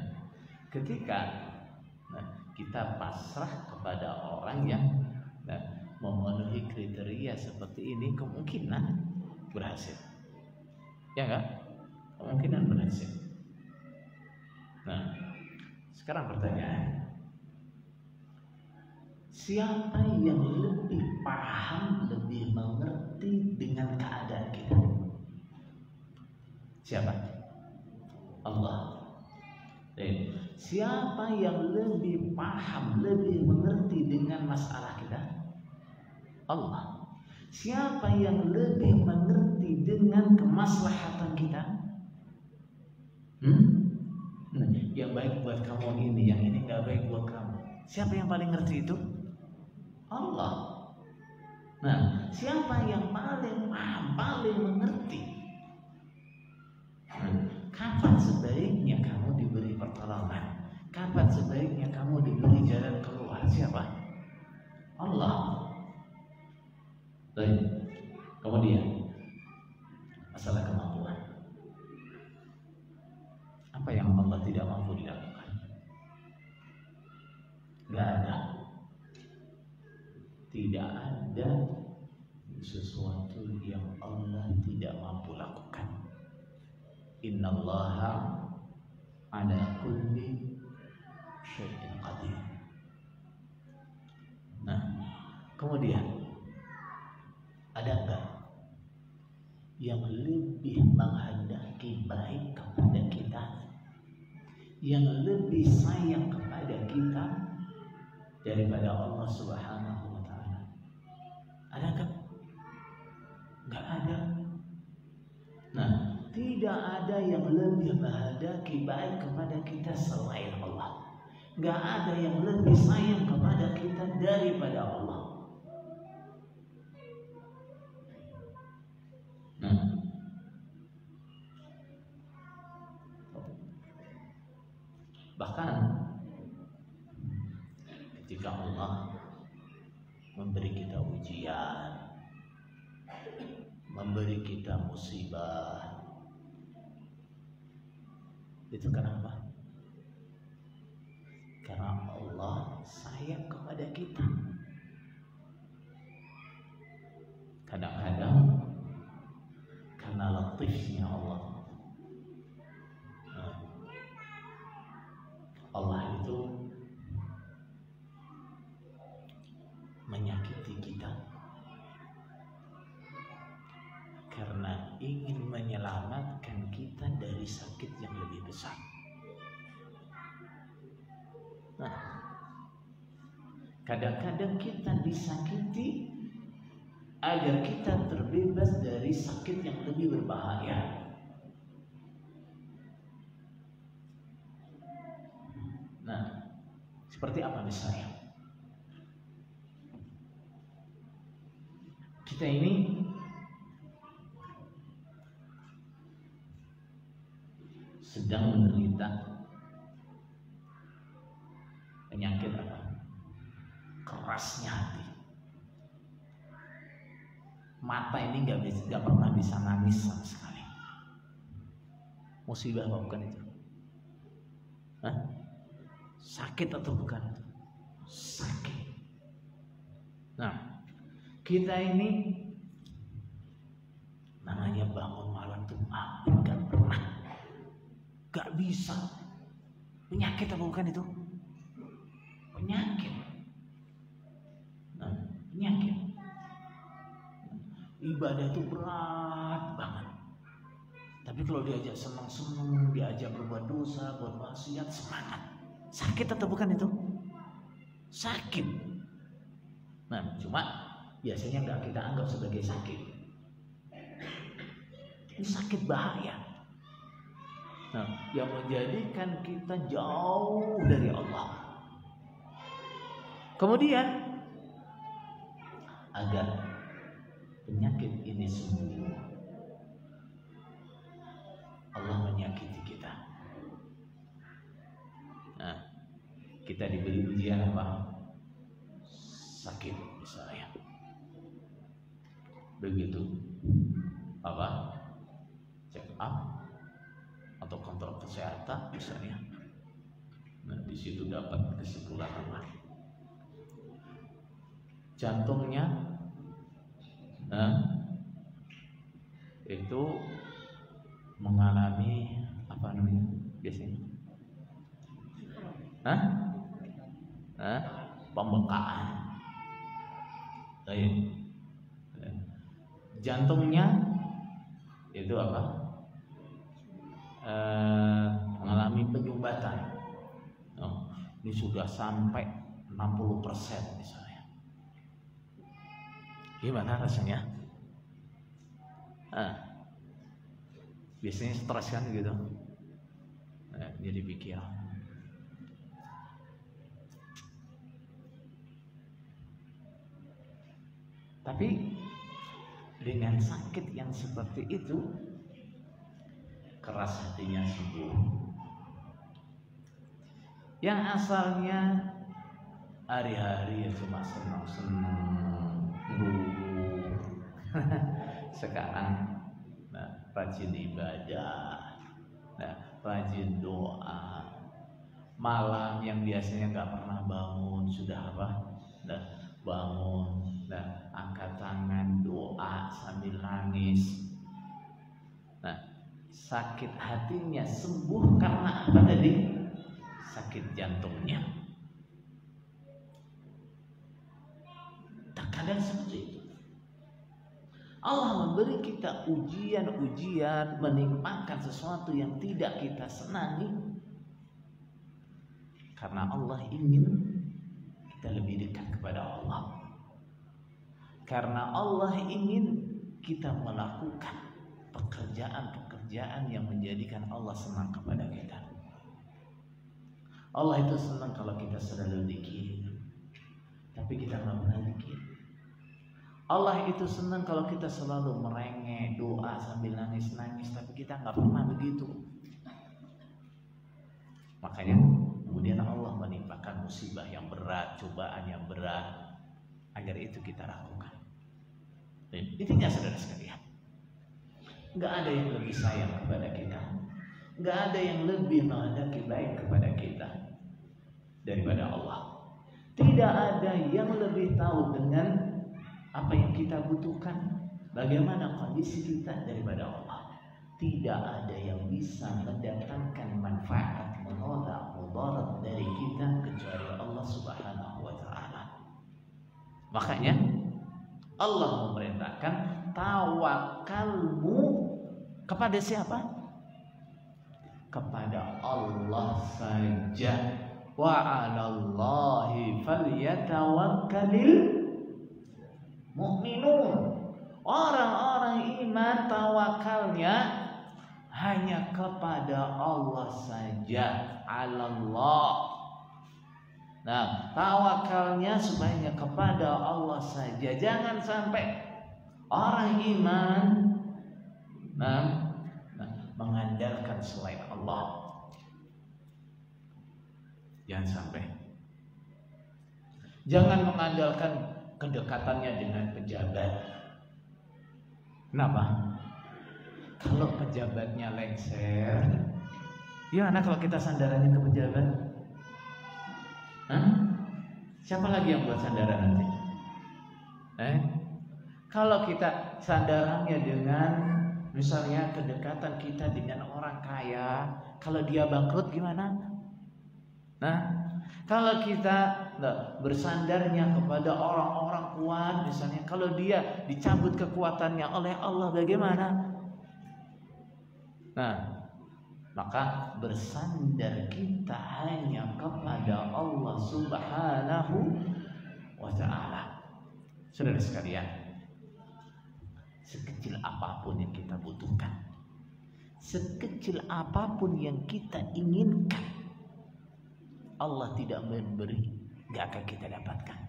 ketika kita pasrah kepada orang yang memenuhi kriteria seperti ini, kemungkinan berhasil. Ya enggak? Kemungkinan berhasil. Nah, sekarang pertanyaan, siapa yang lebih paham, lebih mengerti dengan keadaan kita? Siapa? Allah. Siapa yang lebih paham, lebih mengerti dengan masalah kita? Allah. Siapa yang lebih mengerti dengan kemaslahatan kita? Yang baik buat kamu ini, yang ini nggak baik buat kamu. Siapa yang paling ngerti itu? Allah. Nah, siapa yang paling paham, paling mengerti? Kapan sebaiknya kamu diberi pertolongan? Kapan sebaiknya kamu diberi jalan keluar? Siapa? Allah. Baik. Kemudian masalah kemampuan. Apa yang Allah tidak mampu dilakukan? Gak ada. Tidak ada sesuatu yang Allah tidak mampu lakukan. Innallaha ala kulli syai'in qadir. Nah, kemudian ada enggak yang lebih menghendaki baik kepada kita, yang lebih sayang kepada kita daripada Allah Subhanahu wa ta'ala? Ada enggak? Enggak ada. Nah, tidak ada yang lebih menghendaki baik kepada kita selain Allah. Enggak ada yang lebih sayang kepada kita daripada Allah. Bahkan ketika Allah memberi kita ujian, memberi kita musibah, itu kenapa? Karena Allah sayang kepada kita. Kadang-kadang karena latifnya Allah, Allah itu menyakiti kita karena ingin menyelamatkan kita dari sakit yang lebih besar. Nah, kadang-kadang kita disakiti agar kita terbebas dari sakit yang lebih berbahaya. Nah, seperti apa misalnya? Kita ini sedang menderita Penyakit apa? Kerasnya hati. Mata ini nggak pernah bisa nangis sama sekali. Musibah apa bukan itu? Hah? Sakit atau bukan? Sakit. Nah, kita ini namanya bangun malam tuh nggak pernah, nggak bisa. Penyakit apa bukan itu? Penyakit. Nah, penyakit. Ibadah itu berat banget. Tapi kalau diajak senang-senang, diajak berbuat dosa, buat maksiat, semangat. Sakit atau bukan itu? Sakit. Nah, cuma biasanya nggak kita anggap sebagai sakit. Ini sakit bahaya. Nah, yang menjadikan kita jauh dari Allah. Kemudian agar penyakit ini sembuh, Allah menyakiti kita. Nah, kita diberi ujian apa? Sakit misalnya. Begitu apa? Check up atau kontrol kesehatan misalnya. Nah, di situ dapat kesimpulan apa? Jantungnya itu mengalami apa namanya biasanya? Pembekaan. Jantungnya itu apa? Mengalami penyumbatan. Ini sudah sampai 60% misalnya. Gimana rasanya? Biasanya stres kan gitu. Jadi pikir. Tapi dengan sakit yang seperti itu, keras hatinya sembuh. Yang asalnya hari-hari ya cuma senang-senang, sekarang rajin ibadah, rajin doa. Malam yang biasanya nggak pernah bangun sudah apa? Bangun, angkat tangan doa sambil nangis. Nah, sakit hatinya sembuh karena apa tadi? Sakit jantungnya. Terkadang seperti itu. Allah memberi kita ujian-ujian, menimpakan sesuatu yang tidak kita senangi, karena Allah ingin kita lebih dekat kepada Allah. Karena Allah ingin kita melakukan pekerjaan-pekerjaan yang menjadikan Allah senang kepada kita. Allah itu senang kalau kita selalu zikir, tapi kita nggak pernah zikir. Allah itu senang kalau kita selalu merengek, doa sambil nangis-nangis, tapi kita nggak pernah begitu. Makanya kemudian Allah menimpakan musibah yang berat, cobaan yang berat, agar itu kita lakukan. Intinya saudara sekalian, nggak ada yang lebih sayang kepada kita, nggak ada yang lebih menghendaki baik kepada kita daripada Allah. Tidak ada yang lebih tahu dengan apa yang kita butuhkan, bagaimana kondisi kita daripada Allah. Tidak ada yang bisa mendatangkan manfaat mudarat dari kita kecuali Allah Subhanahu wa Ta'ala. Makanya Allah memerintahkan tawakalmu kepada siapa? Kepada Allah saja. Wa 'alallahi falyatawakkalul mu'minun. Orang-orang iman tawakalnya hanya kepada Allah saja. 'Alallah. Nah, tawakalnya sebaiknya kepada Allah saja. Jangan sampai orang iman mengandalkan selain Allah. Jangan sampai. Jangan mengandalkan kedekatannya dengan pejabat. Kenapa? Kalau pejabatnya lengser, gimana kalau kita sandarannya ke pejabat? Hah? Siapa lagi yang buat sandaran nanti? Kalau kita sandarannya dengan misalnya kedekatan kita dengan orang kaya, kalau dia bangkrut gimana? Nah, kalau kita bersandarnya kepada orang-orang kuat, misalnya kalau dia dicabut kekuatannya oleh Allah, bagaimana? Nah, maka bersandar kita hanya kepada Allah Subhanahu wa ta'ala. Saudara sekalian, sekecil apapun yang kita butuhkan, sekecil apapun yang kita inginkan, Allah tidak memberi, gak akan kita dapatkan.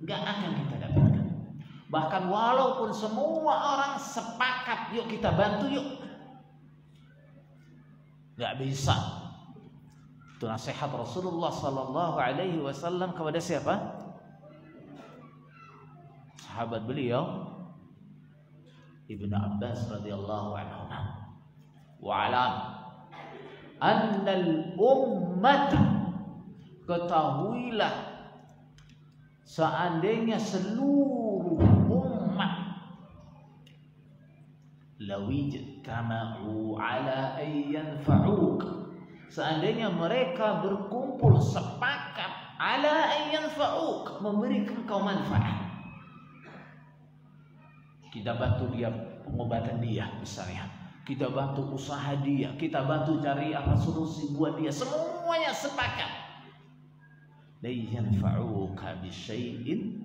Gak akan kita dapatkan. Bahkan walaupun semua orang sepakat, yuk kita bantu yuk, gak bisa. Itu nasihat Rasulullah Sallallahu Alaihi Wasallam kepada siapa? Sahabat beliau Ibnu Abbas radhiyallahu anhu. Wa'alam annal ummata, ketahuilah seandainya seluruh umat lawajtama'u ala ayyanfa'uk, seandainya mereka berkumpul sepakat ala ayyanfa'uk, memberikan kau manfaat. Kita bantu dia pengobatan dia misalnya, kita bantu usaha dia, kita bantu cari apa solusi buat dia, semuanya sepakat. La yanfa'uka bi syai'in,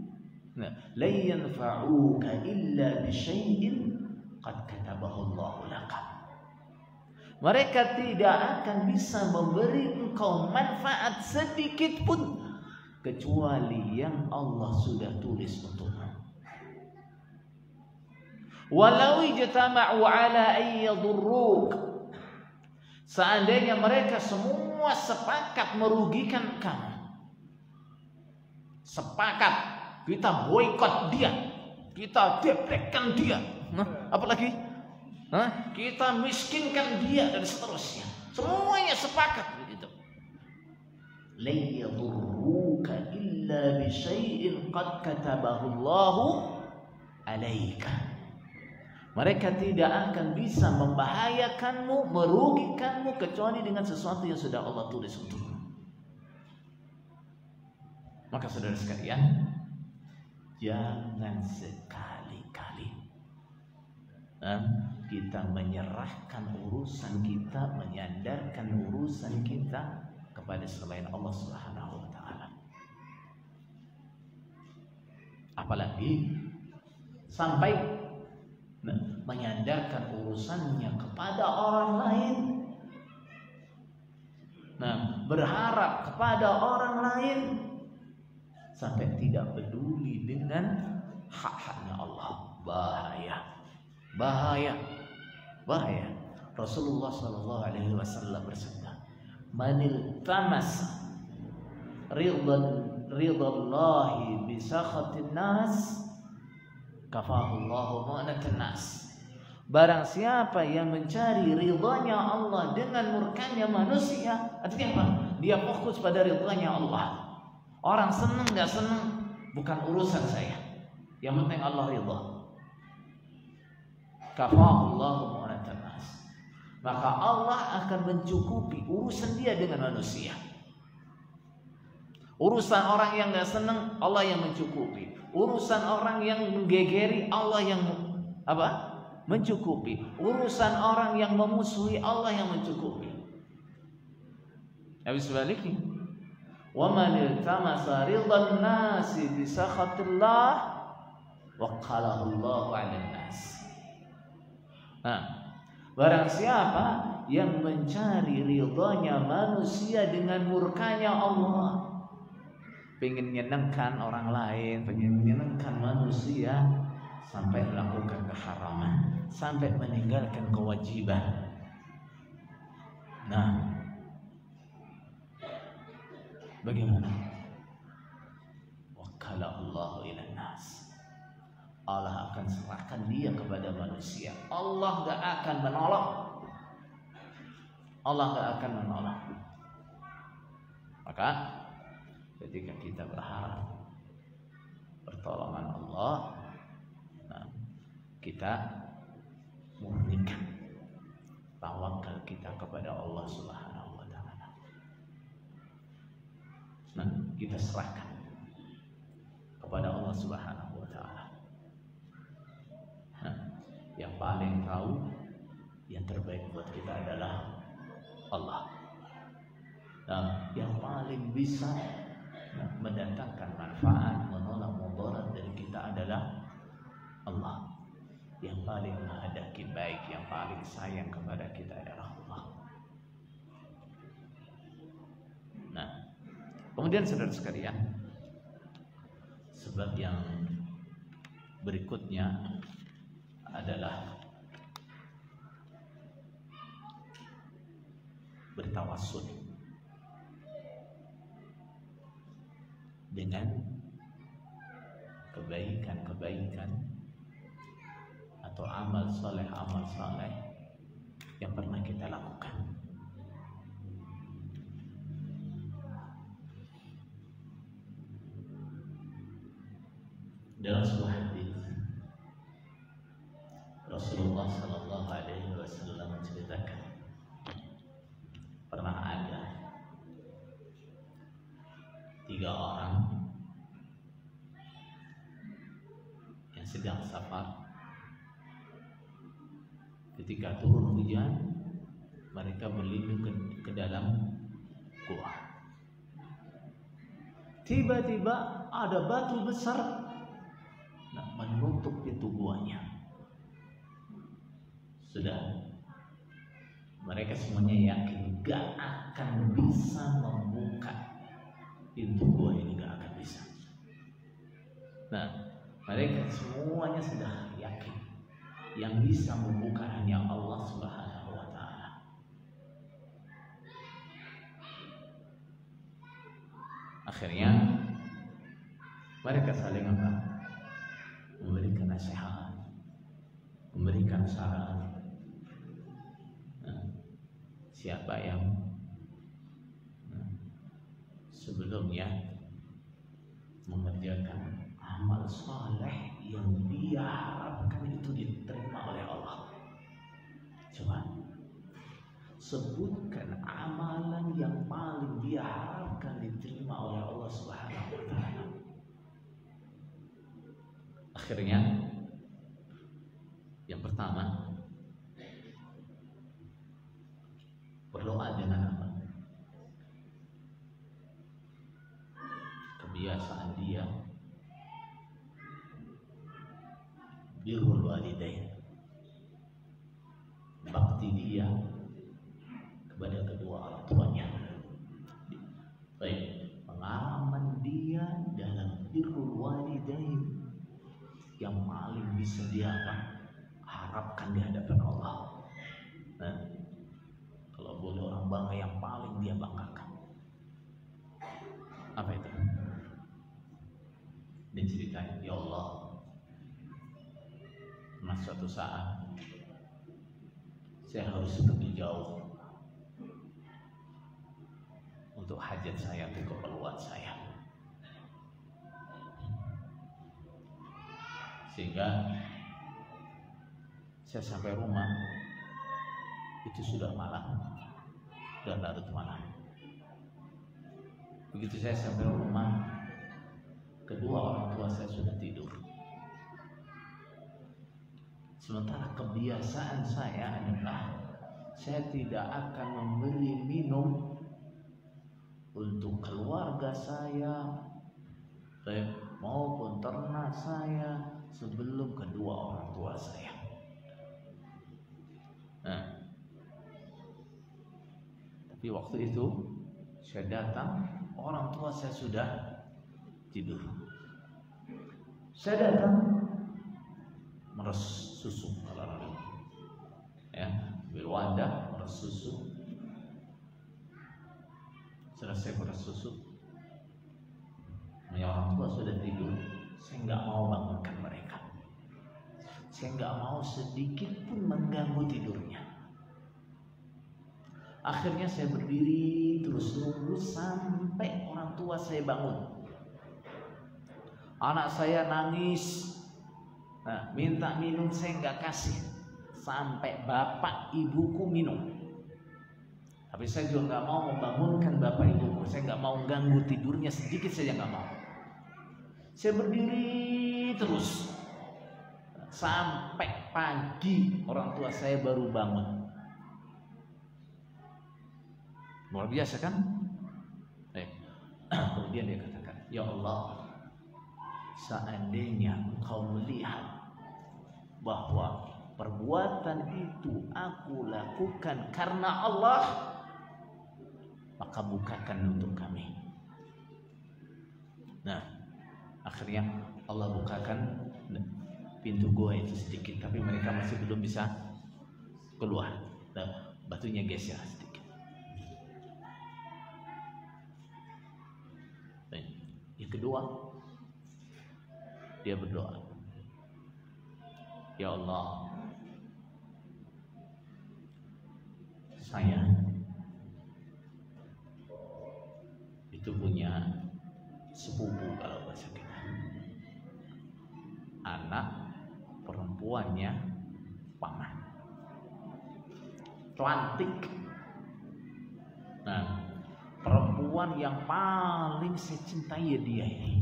la yanfa'uka illa bi syai'in qad katabahu Allah laka. Mereka tidak akan bisa memberi engkau manfaat sedikit pun kecuali yang Allah sudah tulis untukmu. Walau ijtama'u ala ayyadurruk, seandainya mereka semua sepakat merugikan kamu, sepakat kita boikot dia, kita deprekkan dia, apalagi kita miskinkan dia dan seterusnya, semuanya sepakat begitu. La yadurruka illa bi syai'in qad katabahu Allahu 'alaika. Mereka tidak akan bisa membahayakanmu, merugikanmu kecuali dengan sesuatu yang sudah Allah tulis untukmu. Maka saudara sekalian, jangan sekali-kali kita menyerahkan urusan kita, menyandarkan urusan kita kepada selain Allah Subhanahu wa ta'ala. Apalagi sampai menyandarkan urusannya kepada orang lain, berharap kepada orang lain, sampai tidak peduli dengan hak-haknya Allah. Bahaya. Rasulullah Sallallahu Alaihi Wasallam bersabda, "Manil tamas ridallahi bi sakhatin nas, kafahullahu mu'natan nas." Barang siapa yang mencari ridhanya Allah dengan murkanya manusia, artinya apa? Dia fokus pada ridhanya Allah. Orang senang nggak senang bukan urusan saya, yang penting Allah ridha. Kafahullahu mu'natan nas. Maka Allah akan mencukupi urusan dia dengan manusia. Urusan orang yang nggak senang, Allah yang mencukupi. Urusan orang yang menggegeri, Allah yang mencukupi. Urusan orang yang memusuhi, Allah yang mencukupi. Habis sebaliknya, wa man iltamasa ridhan nasi bi sakhatillah waqalahu Allahu 'alan nas. Barang siapa yang mencari ridhanya manusia dengan murkanya Allah, pengen menyenangkan orang lain, pengen menyenangkan manusia, sampai melakukan keharaman, sampai meninggalkan kewajiban. Bagaimana? wakallahu ilan nas. Allah akan serahkan dia kepada manusia. Allah gak akan menolak. Allah gak akan menolak. Maka ketika kita berharap pertolongan Allah, nah, kita murnikan tawakal kita kepada Allah Subhanahu wa taala. Nah, kita serahkan kepada Allah Subhanahu wa taala. Nah, yang paling tahu yang terbaik buat kita adalah Allah. Nah, yang paling bisa mendatangkan manfaat, menolak mudarat dari kita adalah Allah. Yang paling menghadapi baik, yang paling sayang kepada kita adalah Allah. Nah, kemudian saudara sekalian, sebab yang berikutnya adalah bertawassul dengan kebaikan-kebaikan atau amal saleh yang pernah kita lakukan. Dalam sebuah hadis Rasulullah sallallahu alaihi wasallam menceritakan pernah ada 3 orang yang sedang safar. Ketika turun hujan, mereka berlindung ke dalam gua. Tiba-tiba ada batu besar menutup pintu guanya. Sudah, mereka semuanya yakin gak akan bisa membuka pintu gua ini, gak akan bisa. Nah, mereka semuanya sudah yakin yang bisa membuka hanya Allah Subhanahu wa taala. Akhirnya mereka saling memberikan nasihat, memberikan saran. Siapa yang sebelumnya mengerjakan amal saleh yang dia harapkan itu diterima oleh Allah, coba sebutkan amalan yang paling dia harapkan diterima oleh Allah Subhanahu wa taala. Akhirnya yang pertama berdoa dengan apa? Kebiasaan dia birrul walidain, bakti dia kepada kedua orang tuanya. Baik, pengalaman dia dalam birrul walidain yang paling bisa dia harapkan di hadapan Allah. Nah, kalau boleh orang bangga, yang paling dia banggakan apa itu? Diceritain, ya Allah, suatu saat saya harus pergi jauh untuk hajat saya, untuk keperluan saya, sehingga saya sampai rumah itu sudah malam, sudah larut malam. Begitu saya sampai rumah, kedua orang tua saya sudah tidur. Sementara kebiasaan saya adalah saya tidak akan memberi minum untuk keluarga saya maupun ternak saya sebelum kedua orang tua saya. Nah, tapi waktu itu saya datang, orang tua saya sudah tidur. Saya datang meres susu, ya, ambil wadah, meres susu. Selesai meres susu, orang tua sudah tidur, saya nggak mau bangunkan mereka. Saya nggak mau sedikit pun mengganggu tidurnya. Akhirnya saya berdiri terus nunggu sampai orang tua saya bangun. Anak saya nangis, minta minum, saya nggak kasih sampai bapak ibuku minum. Tapi saya juga nggak mau membangunkan bapak ibuku. Saya nggak mau ganggu tidurnya sedikit saja, nggak mau. Saya berdiri terus sampai pagi orang tua saya baru bangun. Luar biasa kan? Kemudian dia katakan, ya Allah, seandainya engkau melihat bahwa perbuatan itu aku lakukan karena Allah, maka bukakan untuk kami. Nah, akhirnya Allah bukakan pintu gua itu sedikit, tapi mereka masih belum bisa keluar. Nah, batunya geser sedikit. Nah, yang kedua, dia berdoa, ya Allah, saya itu punya sepupu, kalau bahasa kita, anak perempuannya paman, cantik. Nah, perempuan yang paling saya cintai dia ini.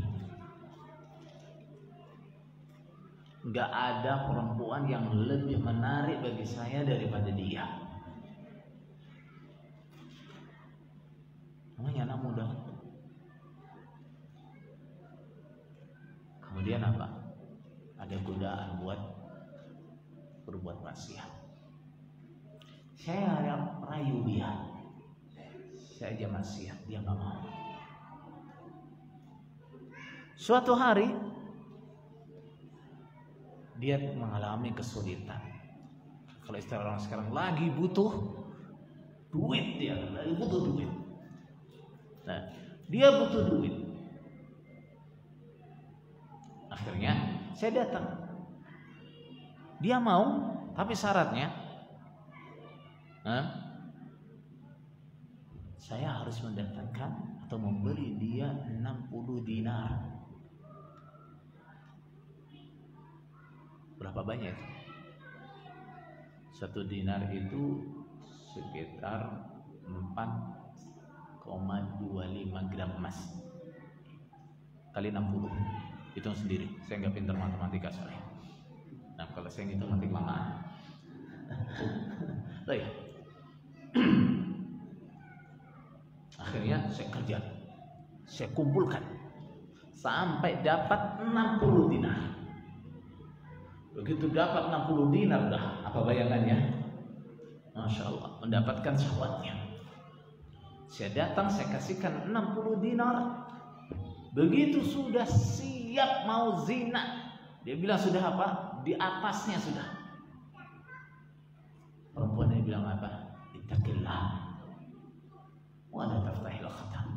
Nggak ada perempuan yang lebih menarik bagi saya daripada dia. Namanya anak muda. Kemudian apa? Ada godaan buat berbuat maksiat. Saya rayu dia. Saya aja maksiat, dia nggak mau. Suatu hari dia mengalami kesulitan. Kalau istilah orang sekarang, lagi butuh duit, dia lagi butuh duit. Nah, dia butuh duit. Akhirnya saya datang. Dia mau, tapi syaratnya saya harus mendatangkan atau memberi dia 60 dinar. Berapa banyak? 1 dinar itu sekitar 4,25 gram emas kali 60. Hitung sendiri, saya nggak pintar matematika soalnya. Nah, kalau saya ngitung nanti kelamaan. Baik. Akhirnya saya kerja, saya kumpulkan sampai dapat 60 dinar. Begitu dapat 60 dinar, dah apa bayangannya? Masya Allah, mendapatkan syahwatnya. Saya datang, saya kasihkan 60 dinar. Begitu sudah siap mau zina, dia bilang sudah apa? Di atasnya sudah. Perempuan ini bilang apa? Ittaqillah wa la taftahil khatam.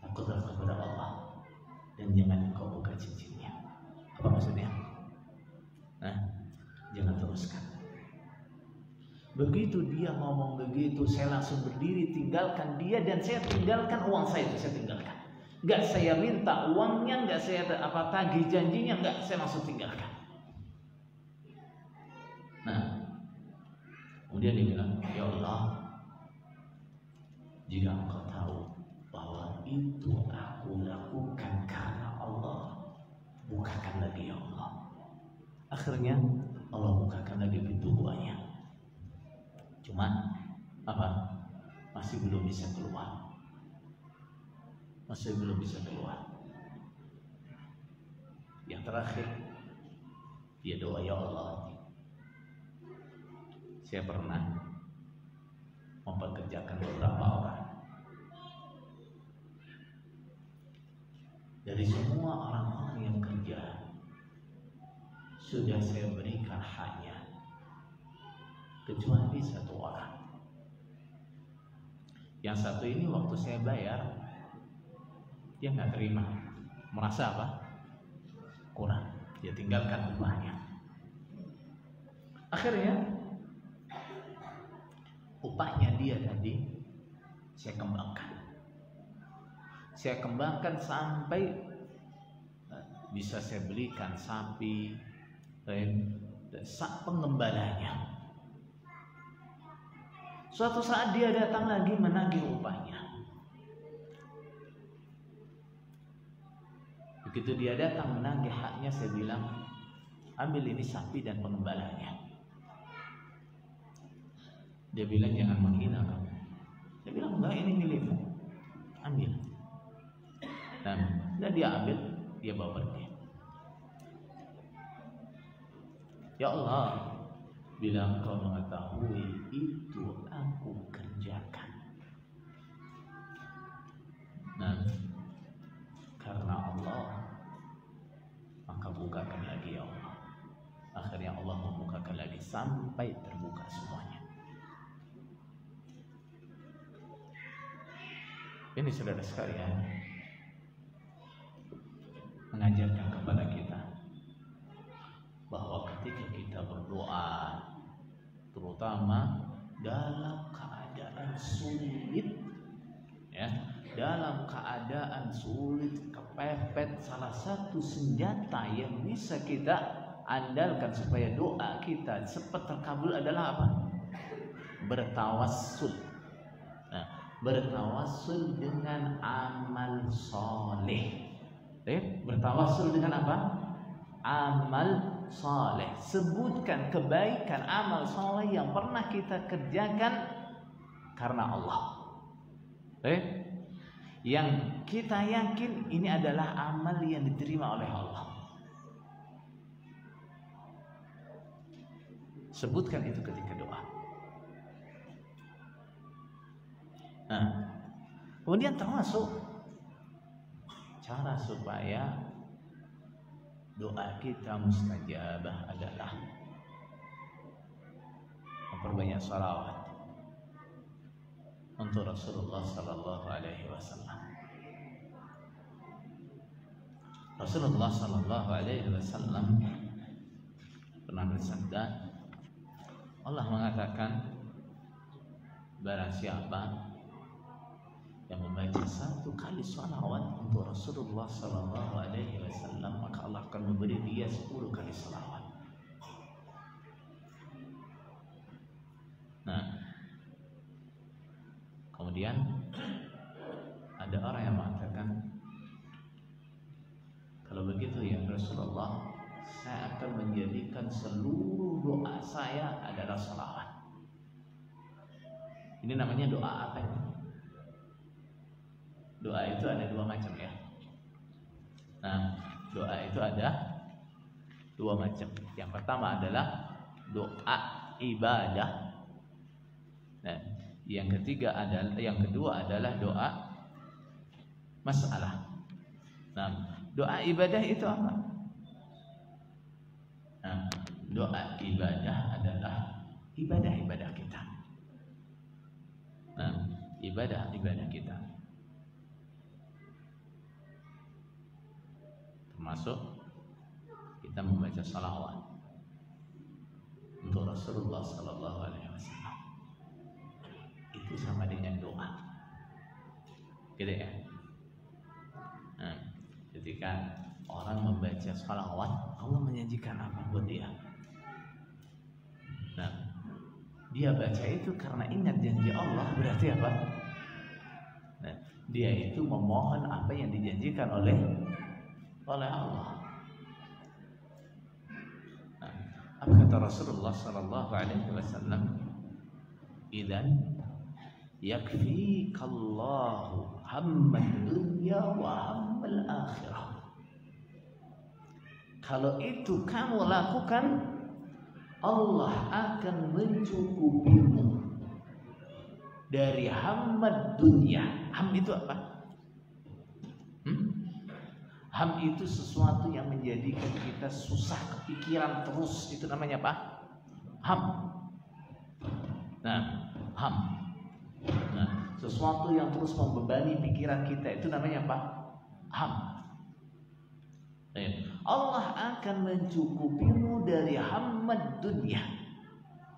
Takutlah kepada Allah dan jangan kau buka cincinnya. Apa maksudnya? Jangan teruskan. Begitu dia ngomong begitu, saya langsung berdiri tinggalkan dia dan saya tinggalkan uang saya itu, saya tinggalkan. Enggak saya minta uangnya, enggak saya tagih janjinya, enggak, saya langsung tinggalkan. Nah, kemudian dia bilang, ya Allah, jika engkau tahu bahwa itu aku lakukan karena Allah, bukakan lagi ya Allah. Akhirnya Allah bukakan lagi pintu guanya. Cuman apa? Masih belum bisa keluar. Masih belum bisa keluar. Yang terakhir, dia doa, ya Allah, saya pernah mempekerjakan beberapa orang. Dari semua orang-orang yang kerja, sudah saya berikan haknya, kecuali 1 orang. Yang satu ini waktu saya bayar, dia nggak terima. merasa apa? Kurang. Dia tinggalkan upahnya. Akhirnya upahnya dia tadi saya kembangkan. Saya kembangkan sampai bisa saya belikan sapi, pengembalanya. Suatu saat dia datang lagi menagih upahnya. Begitu dia datang menagih haknya, saya bilang, ambil ini sapi dan pengembalanya. Dia bilang, jangan menghina kamu. Saya bilang, enggak, ini milikmu, ambil. Dan dia ambil, dia bawa pergi. Ya Allah, bila Engkau mengetahui itu aku kerjakan. Nah, karena Allah, maka bukakan lagi ya Allah. Akhirnya Allah membukakan lagi sampai terbuka semuanya. Ini saudara sekalian, mengajarkan kepada kita bahwa ketika kita berdoa, terutama dalam keadaan sulit, ya, dalam keadaan sulit, kepepet, salah satu senjata yang bisa kita andalkan supaya doa kita cepat terkabul adalah apa? Bertawassul. Nah, bertawassul dengan amal soleh. Bertawassul dengan apa? Amal soleh. Sebutkan kebaikan amal soleh yang pernah kita kerjakan karena Allah. Yang kita yakin ini adalah amal yang diterima oleh Allah. Sebutkan itu ketika doa. Nah, kemudian termasuk cara supaya doa kita mustajabah adalah memperbanyak salawat untuk Rasulullah sallallahu alaihi wasallam. Rasulullah sallallahu alaihi wasallam pernah bersabda, Allah mengatakan, barang siapa yang membaca 1 kali salawat untuk Rasulullah sallallahu alaihi wasallam, maka Allah akan memberi dia 10 kali salawat. Nah, kemudian ada orang yang mengatakan, kalau begitu ya Rasulullah, saya akan menjadikan seluruh doa saya adalah salawat. Ini namanya doa apa ini? Doa itu ada 2 macam ya. Nah, doa itu ada 2 macam. Yang pertama adalah doa ibadah. Nah, yang kedua adalah doa masalah. Nah, doa ibadah itu apa? Nah, doa ibadah adalah ibadah-ibadah kita. Nah, ibadah-ibadah kita. Termasuk kita membaca salawat untuk Rasulullah sallallahu alaihi wasallam. Itu sama dengan doa. Gitu ya. Nah, ketika orang membaca salawat, Allah menjanjikan apa buat dia? Nah, dia baca itu karena ingat janji Allah, berarti apa? Nah, dia itu memohon apa yang dijanjikan oleh Allah. Nah, apa kata Rasulullah sallallahu alaihi wasallam? Idzan yakfikallahu hammad dunya wa hammal akhirah. Kalau itu kamu lakukan, Allah akan mencukupimu dari hammad dunya. Ham itu apa? Ham itu sesuatu yang menjadikan kita susah kepikiran terus. Itu namanya apa? Ham. Nah, ham. Nah, sesuatu yang terus membebani pikiran kita itu namanya apa? Ham. Allah akan mencukupimu dari hamad dunia.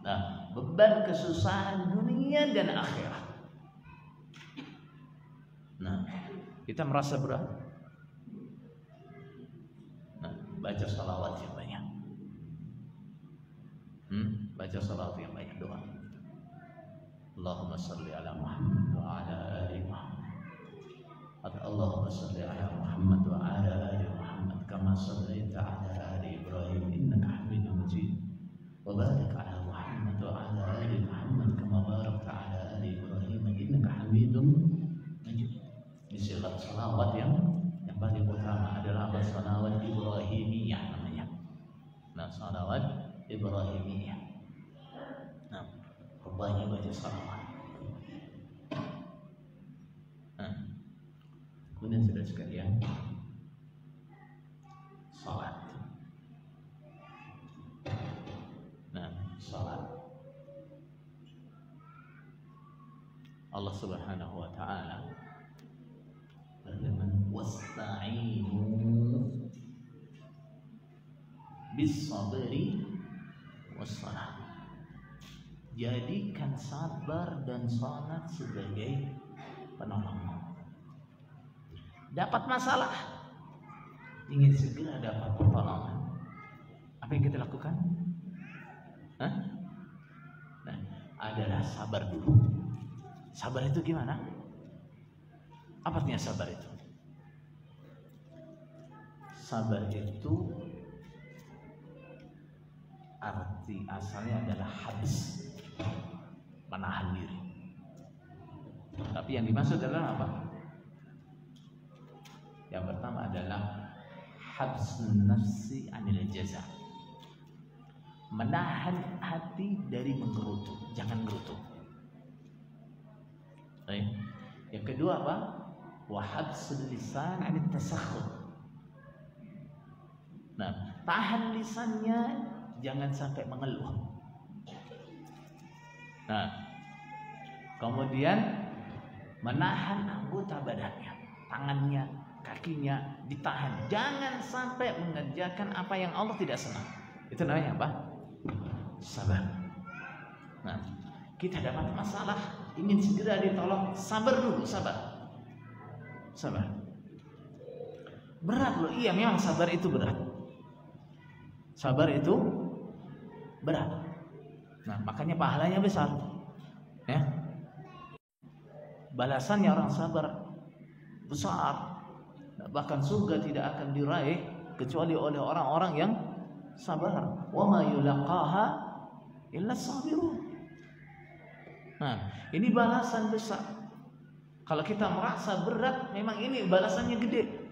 Nah, beban kesusahan dunia dan akhirat. Nah, kita merasa berat. Nah, baca salawat yang banyak. Baca salawat yang banyak, doa. Allahumma salli ala Muhammad wa ala ali Muhammad. Allahumma salli ala Muhammad wa ala ali Muhammad kama sallaita ala ali Ibrahim innaka Hamidum Majid. Wa barik ala Muhammad wa ala ali Muhammad kama barakta ala ali Ibrahim innaka Hamidum Majid. Ini silat salawat yang paling utama adalah salawat Ibrahimiyah namanya. Nah, salawat Ibrahimiyah. Nah, banyak baca salawat. Kemudian saudara sekalian, salat. Nah, salat. Allah Subhanahu wa taala berfirman, "Wasta'inu bis-sabri was-salah." Jadikan sabar dan salat sebagai penolong. Dapat masalah, ingin segera dapat pertolongan, apa yang kita lakukan? Nah, adalah sabar dulu. Sabar itu gimana? Apa artinya sabar itu? Sabar itu arti asalnya adalah habs, menahan diri. Tapi yang dimaksud adalah apa? Yang pertama adalah habsun nafsi anil jaza, menahan hati dari menggerutu, jangan gerutu. Yang kedua apa? Wa habsul lisan anil tasakhut. Nah, tahan lisannya, jangan sampai mengeluh. Nah, kemudian menahan anggota badannya, tangannya, kakinya ditahan, jangan sampai mengerjakan apa yang Allah tidak senang. Itu namanya apa? Sabar. Nah, kita dapat masalah, ingin segera ditolong, sabar dulu, sabar. Berat loh, iya memang sabar itu berat. Sabar itu berat. Nah, makanya pahalanya besar. Ya. Balasannya orang sabar besar. Bahkan surga tidak akan diraih kecuali oleh orang-orang yang sabar. Wa ma yulaqaha illa sabirun. Nah, ini balasan besar. Kalau kita merasa berat, memang ini balasannya gede.